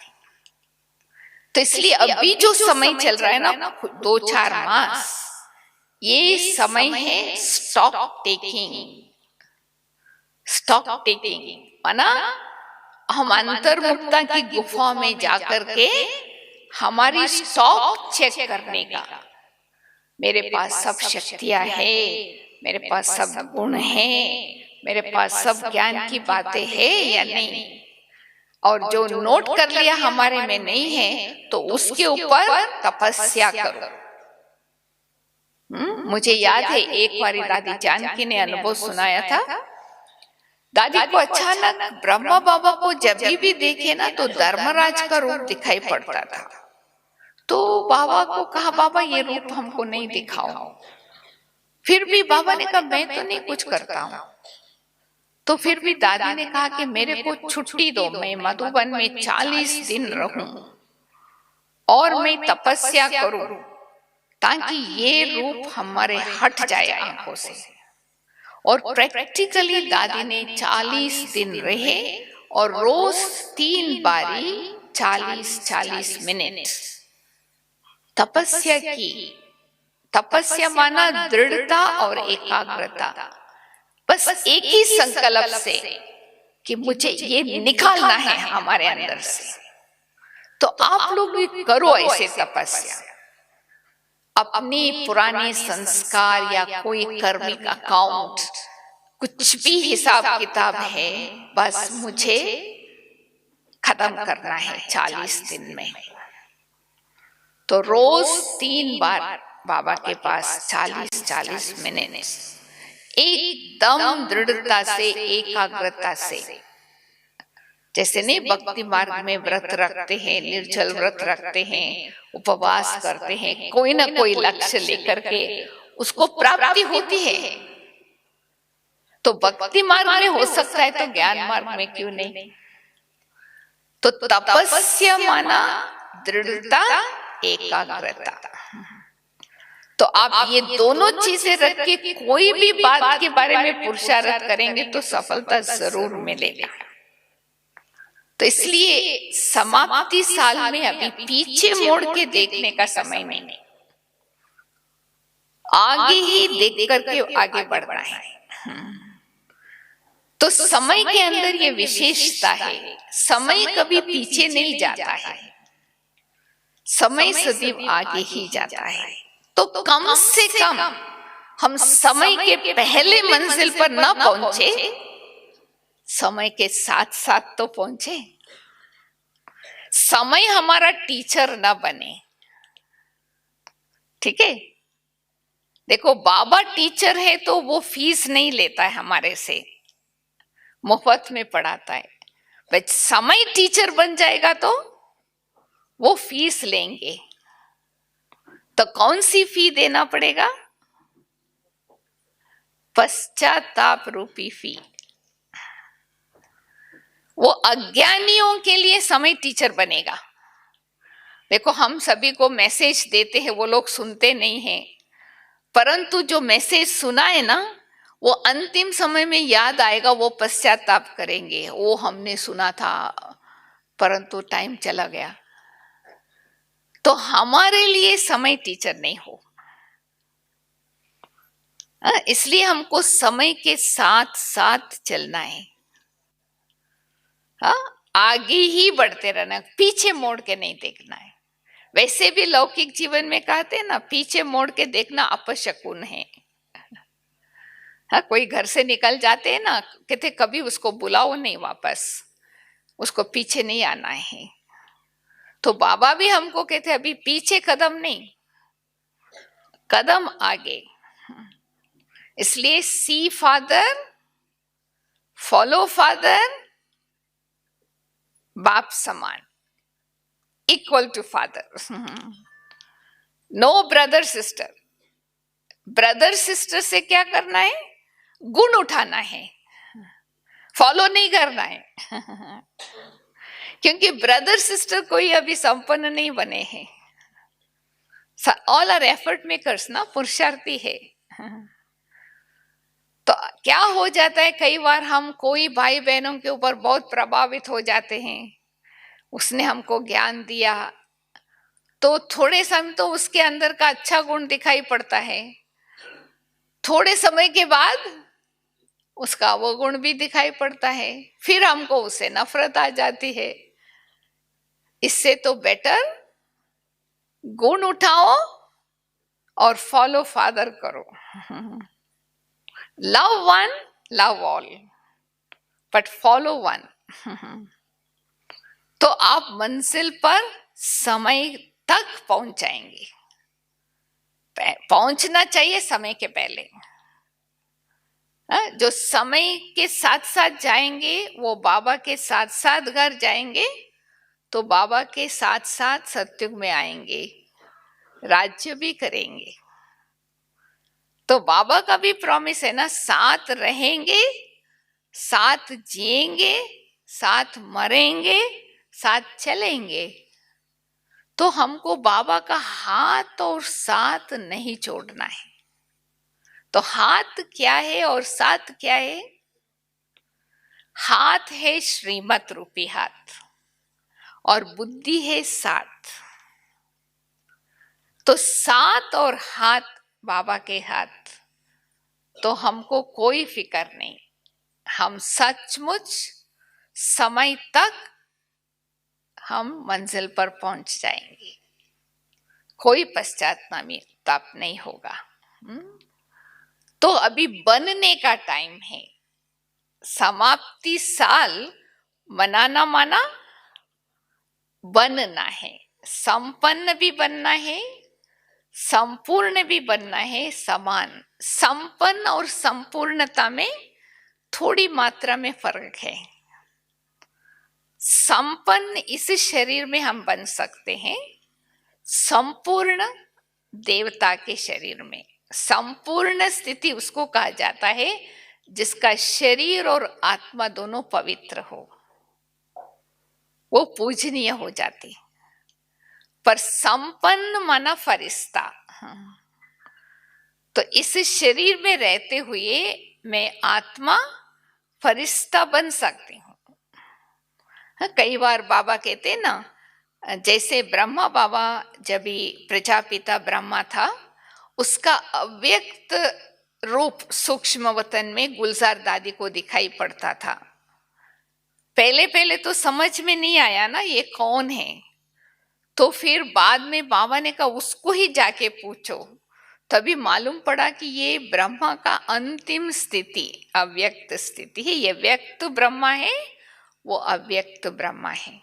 तो इसलिए अभी जो समय चल रहा है ना, 2-4 मास, ये समय है स्टॉक टेकिंग। स्टॉक टेकिंग माना हम अंतर्मुखता की गुफा में जाकर के हमारी स्टॉक चेक करने का। मेरे पास सब शक्तियां है, मेरे पास सब गुण है, मेरे पास सब ज्ञान की बातें हैं या नहीं। और जो नोट कर लिया हमारे में नहीं है, तो उसके ऊपर तपस्या करो। मुझे याद है एक बारी दादी जानकी ने अनुभव सुनाया था। दादी को अचानक ब्रह्मा बाबा को जब भी देखे ना, तो धर्मराज का रूप दिखाई पड़ता था। तो बाबा को कहा, बाबा ये रूप हमको नहीं दिखाओ। फिर भी बाबा ने कहा, मैं तो नहीं कुछ करता हूँ। तो फिर भी दादी ने कहा कि मेरे को छुट्टी दो, मैं मधुबन में 40 दिन रहूं और मैं तपस्या करूं, ताकि ये रूप हमारे हट जाए आंखों से। और प्रैक्टिकली दादी ने 40 दिन रहे और रोज 3 बारी 40-40 मिनट तपस्या की। तपस्या माना दृढ़ता और एकाग्रता। बस एक ही संकल्प से कि मुझे ये निकालना है हमारे अंदर से। तो आप लोग भी करो ऐसे तपस्या। अपनी पुराने संस्कार या कोई कर्मिक अकाउंट, कुछ भी हिसाब किताब है, बस मुझे खत्म करना है 40 दिन में। तो रोज 3 बार बाबा के पास 40-40 मिनट एकदम दृढ़ता से, एकाग्रता से। जैसे नहीं भक्ति मार्ग में व्रत रखते हैं, निर्जल व्रत रखते हैं, उपवास करते हैं, कोई ना कोई लक्ष्य लेकर के उसको प्राप्ति होती है। तो भक्ति मार्ग में हो सकता है, तो ज्ञान मार्ग में क्यों नहीं? तो तपस्या माना दृढ़ता, एकाग्रता। तो आप ये दोनों चीजें रख के कोई भी बात के बारे में पुरुषार्थ करेंगे तो सफलता जरूर मिलेगा। तो इसलिए समाप्ति साल में अभी पीछे मोड़ के देखने का समय नहीं, आगे ही देख करके आगे बढ़ना है। तो समय के अंदर ये विशेषता है, समय कभी पीछे नहीं जाता है, समय सदैव आगे ही जाता है। तो कम से कम हम समय के पहले मंजिल पर न पहुंचे, समय के साथ साथ तो पहुंचे। समय हमारा टीचर न बने, ठीक है? देखो, बाबा टीचर है तो वो फीस नहीं लेता है हमारे से, मुफ्त में पढ़ाता है। बट समय टीचर बन जाएगा तो वो फीस लेंगे। तो कौन सी फी देना पड़ेगा? पश्चाताप रूपी फी। वो अज्ञानियों के लिए समय टीचर बनेगा। देखो, हम सभी को मैसेज देते हैं, वो लोग सुनते नहीं हैं, परंतु जो मैसेज सुना है ना, वो अंतिम समय में याद आएगा, वो पश्चाताप करेंगे। वो हमने सुना था परंतु टाइम चला गया, तो हमारे लिए समय टीचर नहीं हो। इसलिए हमको समय के साथ साथ चलना है। आगे ही बढ़ते रहना, पीछे मोड़ के नहीं देखना है। वैसे भी लौकिक जीवन में कहते हैं ना, पीछे मोड़ के देखना अपशकुन है। कोई घर से निकल जाते हैं ना, कहते कभी उसको बुलाओ नहीं वापस, उसको पीछे नहीं आना है। तो बाबा भी हमको कहते अभी पीछे कदम नहीं, कदम आगे। इसलिए सी फादर, फॉलो फादर, बाप समान, equal to father. No brother sister. Brother sister से क्या करना है? गुण उठाना है, फॉलो नहीं करना है। क्योंकि ब्रदर सिस्टर कोई अभी संपन्न नहीं बने हैं। ऑल आर एफर्ट मेकर्स ना, पुरुषार्थी है। तो क्या हो जाता है, कई बार हम कोई भाई बहनों के ऊपर बहुत प्रभावित हो जाते हैं, उसने हमको ज्ञान दिया, तो थोड़े समय तो उसके अंदर का अच्छा गुण दिखाई पड़ता है, थोड़े समय के बाद उसका वो गुण भी दिखाई पड़ता है, फिर हमको उससे नफरत आ जाती है। इससे तो बेटर गुण उठाओ और फॉलो फादर करो। Love one, love all, but follow one. तो आप मंजिल पर समय तक पहुंच जाएंगे। पहुंचना चाहिए समय के पहले। जो समय के साथ साथ जाएंगे वो बाबा के साथ साथ घर जाएंगे, तो बाबा के साथ साथ सत्युग में आएंगे, राज्य भी करेंगे। तो बाबा का भी प्रॉमिस है ना, साथ रहेंगे, साथ जिएंगे, साथ मरेंगे, साथ चलेंगे। तो हमको बाबा का हाथ और साथ नहीं छोड़ना है। तो हाथ क्या है और साथ क्या है? हाथ है श्रीमत रूपी हाथ, और बुद्धि है साथ। तो साथ और हाथ बाबा के हाथ, तो हमको कोई फिक्र नहीं, हम सचमुच समय तक हम मंजिल पर पहुंच जाएंगे, कोई पश्चाताप नहीं होगा। तो अभी बनने का टाइम है। समाप्ति साल मनाना माना बनना है, संपन्न भी बनना है, संपूर्ण भी बनना है। समान, संपन्न और संपूर्णता में थोड़ी मात्रा में फर्क है। संपन्न इस शरीर में हम बन सकते हैं, संपूर्ण देवता के शरीर में। संपूर्ण स्थिति उसको कहा जाता है जिसका शरीर और आत्मा दोनों पवित्र हो, वो पूजनीय हो जाती। पर संपन्न माना फरिश्ता। तो इस शरीर में रहते हुए मैं आत्मा फरिश्ता बन सकती हूँ। कई बार बाबा कहते ना, जैसे ब्रह्मा बाबा जब भी प्रजापिता ब्रह्मा था, उसका अव्यक्त रूप सूक्ष्म वतन में गुलजार दादी को दिखाई पड़ता था। पहले पहले तो समझ में नहीं आया ना ये कौन है। तो फिर बाद में बाबा ने कहा उसको ही जाके पूछो, तभी मालूम पड़ा कि ये ब्रह्मा का अंतिम स्थिति, अव्यक्त स्थिति है। ये व्यक्त ब्रह्मा है, वो अव्यक्त ब्रह्मा है।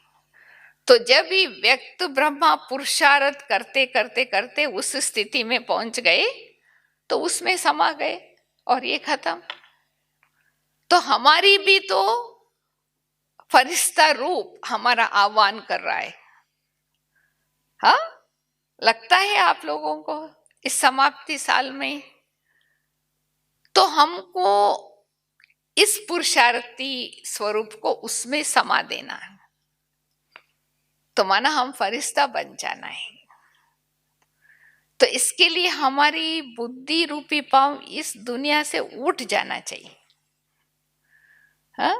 तो जब भी व्यक्त ब्रह्मा पुरुषार्थ करते करते करते उस स्थिति में पहुंच गए, तो उसमें समा गए और ये खत्म। तो हमारी भी तो फरिश्ता रूप हमारा आह्वान कर रहा है। हाँ, लगता है आप लोगों को इस समाप्ति साल में? तो हमको इस पुरुषार्थी स्वरूप को उसमें समा देना है। तो माना हम फरिश्ता बन जाना है। तो इसके लिए हमारी बुद्धि रूपी पांव इस दुनिया से उठ जाना चाहिए। हाँ,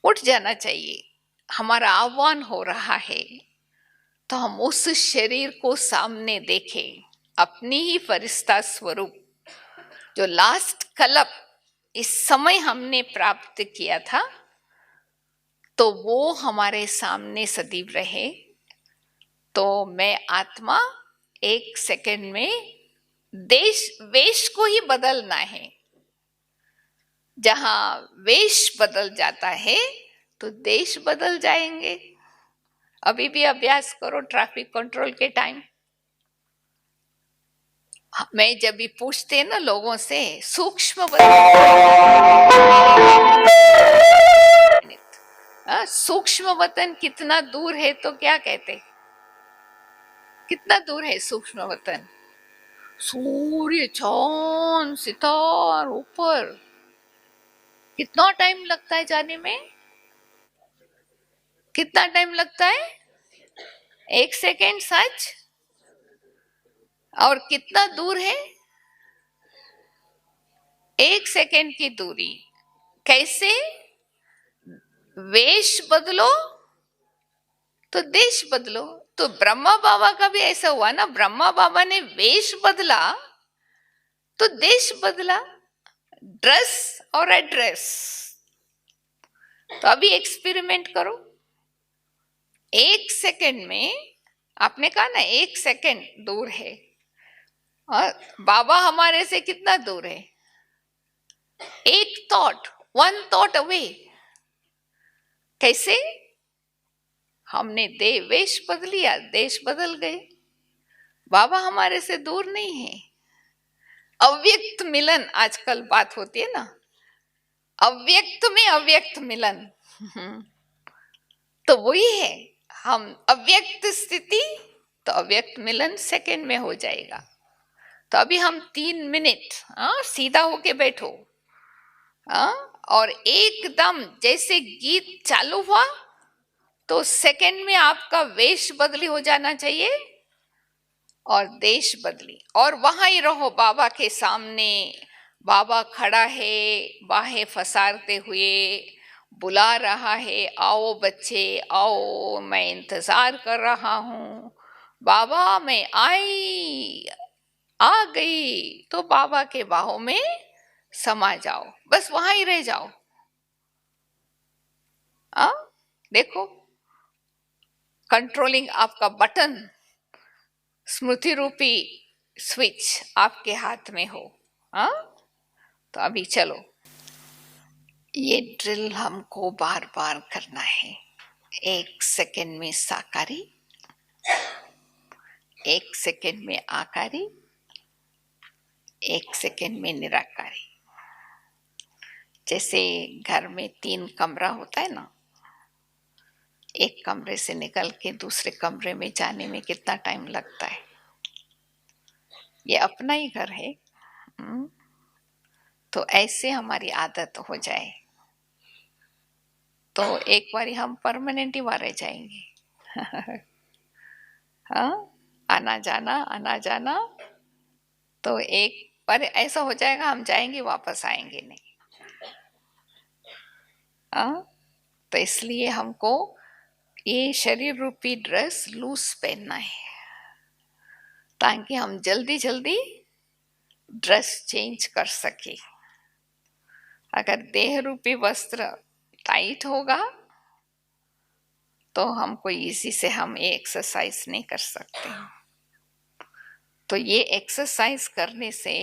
उठ जाना चाहिए। हमारा आह्वान हो रहा है, तो हम उस शरीर को सामने देखें, अपनी ही फरिश्ता स्वरूप जो लास्ट कल्प इस समय हमने प्राप्त किया था, तो वो हमारे सामने सदैव रहे। तो मैं आत्मा 1 सेकंड में देश वेश को ही बदलना है। जहां वेश बदल जाता है तो देश बदल जाएंगे। अभी भी अभ्यास करो ट्रैफिक कंट्रोल के टाइम। मैं जब भी पूछते ना लोगों से सूक्ष्म सूक्ष्म वतन कितना दूर है, तो क्या कहते, कितना दूर है सूक्ष्म वतन? सूर्य, चांद, सितार ऊपर। कितना टाइम लगता है जाने में? कितना टाइम लगता है? 1 सेकंड, सच? और कितना दूर है? 1 सेकंड की दूरी। कैसे? वेश बदलो तो देश बदलो। तो ब्रह्मा बाबा का भी ऐसा हुआ ना, ब्रह्मा बाबा ने वेश बदला तो देश बदला, ड्रेस और एड्रेस। तो अभी एक्सपेरिमेंट करो। 1 सेकंड में, आपने कहा ना 1 सेकंड दूर है, और बाबा हमारे से कितना दूर है? एक थॉट, 1 थॉट अवे। कैसे? हमने वेश बदलिया, देश बदल गए। बाबा हमारे से दूर नहीं है। अव्यक्त मिलन आजकल बात होती है ना, अव्यक्त में अव्यक्त मिलन। तो वही है, हम अव्यक्त स्थिति तो अव्यक्त मिलन सेकंड में हो जाएगा। तो अभी हम 3 मिनट सीधा होके बैठो, और एकदम जैसे गीत चालू हुआ तो सेकंड में आपका वेश बदली हो जाना चाहिए और देश बदली, और वहां ही रहो बाबा के सामने। बाबा खड़ा है, बाहें फसारते हुए बुला रहा है, आओ बच्चे आओ, मैं इंतजार कर रहा हूं। बाबा मैं आई, आ गई। तो बाबा के बाहों में समा जाओ, बस वहां ही रह जाओ। देखो, कंट्रोलिंग आपका बटन, स्मृति रूपी स्विच आपके हाथ में हो। तो अभी चलो, ये ड्रिल हमको बार बार करना है। 1 सेकंड में साकारी, 1 सेकंड में आकारी, 1 सेकंड में निराकारी। जैसे घर में 3 कमरा होता है ना, एक कमरे से निकल के दूसरे कमरे में जाने में कितना टाइम लगता है। ये अपना ही घर है। तो ऐसे हमारी आदत हो जाए तो एक बार हम परमानेंट ही वहां रह जाएंगे। आना जाना। तो एक बार ऐसा हो जाएगा, हम जाएंगे वापस आएंगे नहीं। तो इसलिए हमको ये शरीर रूपी ड्रेस लूज पहनना है, ताकि हम जल्दी जल्दी ड्रेस चेंज कर सके। अगर देह रूपी वस्त्र टाइट होगा तो हमको इजी से हम ये एक्सरसाइज नहीं कर सकते। तो ये एक्सरसाइज करने से,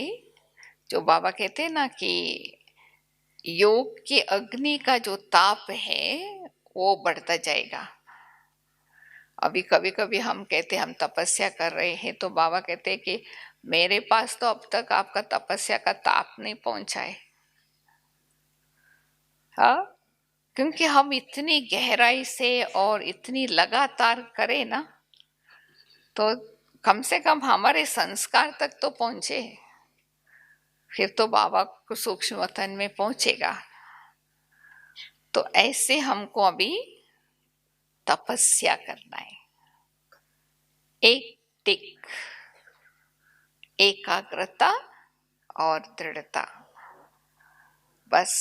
जो बाबा कहते हैं ना कि योग की अग्नि का जो ताप है वो बढ़ता जाएगा। अभी कभी कभी हम कहते हम तपस्या कर रहे हैं, तो बाबा कहते हैं कि मेरे पास तो अब तक आपका तपस्या का ताप नहीं पहुंचा है। क्योंकि हम इतनी गहराई से और इतनी लगातार करें ना, तो कम से कम हमारे संस्कार तक तो पहुंचे, फिर तो बाबा को सूक्ष्म वतन में पहुंचेगा। तो ऐसे हमको अभी तपस्या करना है। एक टिक, एकाग्रता और दृढ़ता। बस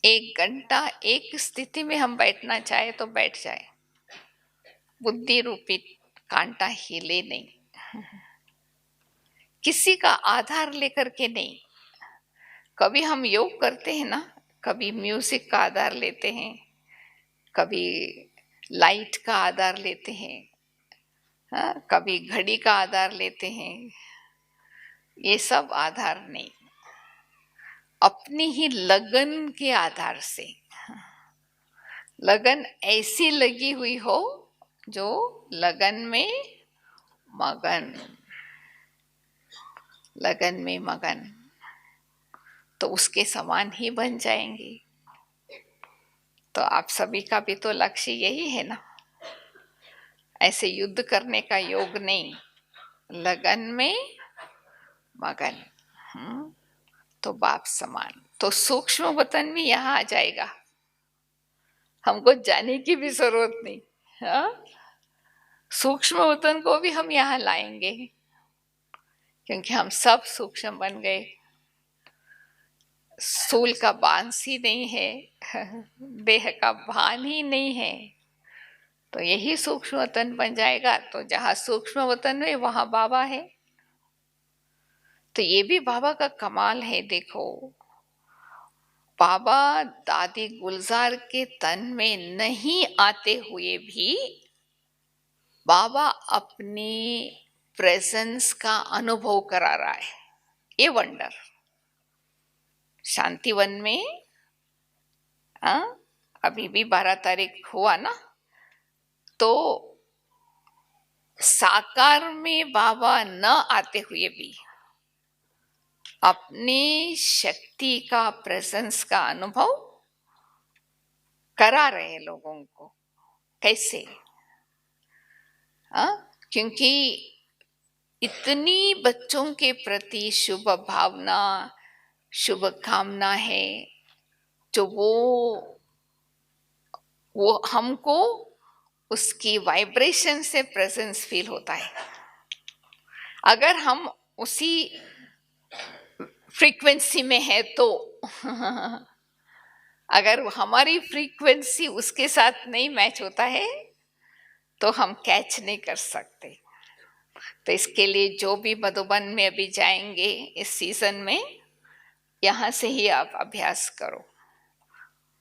1 घंटा एक स्थिति में हम बैठना चाहे तो बैठ जाए। बुद्धि रूपी कांटा हिले नहीं, किसी का आधार लेकर के नहीं। कभी हम योग करते हैं ना, कभी म्यूजिक का आधार लेते हैं, कभी लाइट का आधार लेते हैं, हाँ, कभी घड़ी का आधार लेते हैं। ये सब आधार नहीं, अपनी ही लगन के आधार से, लगन ऐसी लगी हुई हो जो लगन में मगन, लगन में मगन, तो उसके समान ही बन जाएंगे। तो आप सभी का भी तो लक्ष्य यही है ना, ऐसे युद्ध करने का योग नहीं, लगन में मगन। तो बाप समान, तो सूक्ष्म वतन भी यहाँ आ जाएगा, हमको जाने की भी जरूरत नहीं। हाँ, सूक्ष्म वतन को भी हम यहाँ लाएंगे, क्योंकि हम सब सूक्ष्म बन गए। स्थूल का बांस ही नहीं है, देह का भान ही नहीं है, तो यही सूक्ष्म वतन बन जाएगा। तो जहाँ सूक्ष्म वतन है वहां बाबा है। तो ये भी बाबा का कमाल है। देखो, बाबा दादी गुलजार के तन में नहीं आते हुए भी बाबा अपनी प्रेजेंस का अनुभव करा रहा है। ये वंडर शांतिवन में अभी भी 12 तारीख हुआ ना, तो साकार में बाबा न आते हुए भी अपनी शक्ति का, प्रेजेंस का अनुभव करा रहे लोगों को। कैसे? क्योंकि इतनी बच्चों के प्रति शुभ भावना, शुभ कामना है, जो वो हमको उसकी वाइब्रेशन से प्रेजेंस फील होता है। अगर हम उसी फ्रीक्वेंसी में है तो अगर हमारी फ्रीक्वेंसी उसके साथ नहीं मैच होता है तो हम कैच नहीं कर सकते। तो इसके लिए जो भी मधुबन में अभी जाएंगे इस सीजन में, यहाँ से ही आप अभ्यास करो,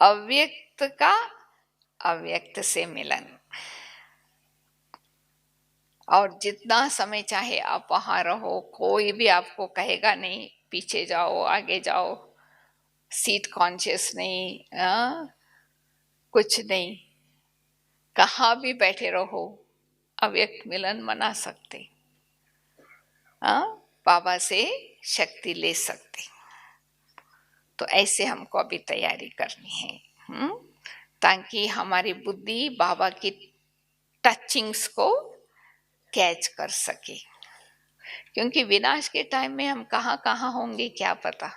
अव्यक्त का अव्यक्त से मिलन। और जितना समय चाहे आप वहां रहो, कोई भी आपको कहेगा नहीं पीछे जाओ आगे जाओ, सीट कॉन्शियस नहीं, कुछ नहीं, कहाँ भी बैठे रहो, अव्यक्त मिलन मना सकते, बाबा से शक्ति ले सकते। तो ऐसे हमको अभी तैयारी करनी है, ताकि हमारी बुद्धि बाबा की टचिंग्स को कैच कर सके। क्योंकि विनाश के टाइम में हम कहाँ कहाँ होंगे क्या पता।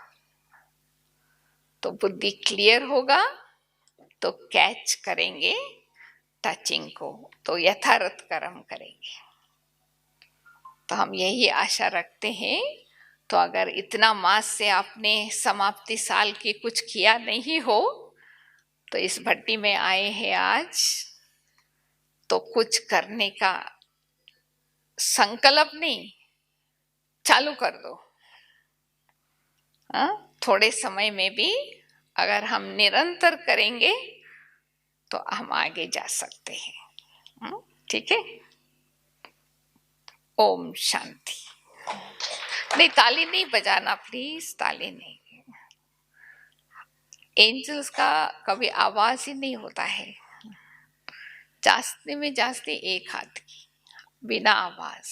तो बुद्धि क्लियर होगा तो कैच करेंगे टचिंग को, तो यथार्थ कर्म करेंगे। तो हम यही आशा रखते हैं। तो अगर इतना मास से आपने समाप्ति साल की कुछ किया नहीं हो, तो इस भट्टी में आए हैं आज, तो कुछ करने का संकल्प नहीं, चालू कर दो। थोड़े समय में भी अगर हम निरंतर करेंगे तो हम आगे जा सकते हैं। ठीक है, ओम शांति। नहीं, ताली नहीं बजाना प्लीज, ताली नहीं। एंजल्स का कभी आवाज ही नहीं होता है, जास्ती में जास्ती एक हाथ की, बिना आवाज,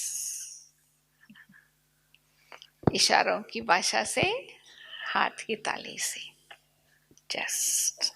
इशारों की भाषा से, हाथ की ताली से, जस्ट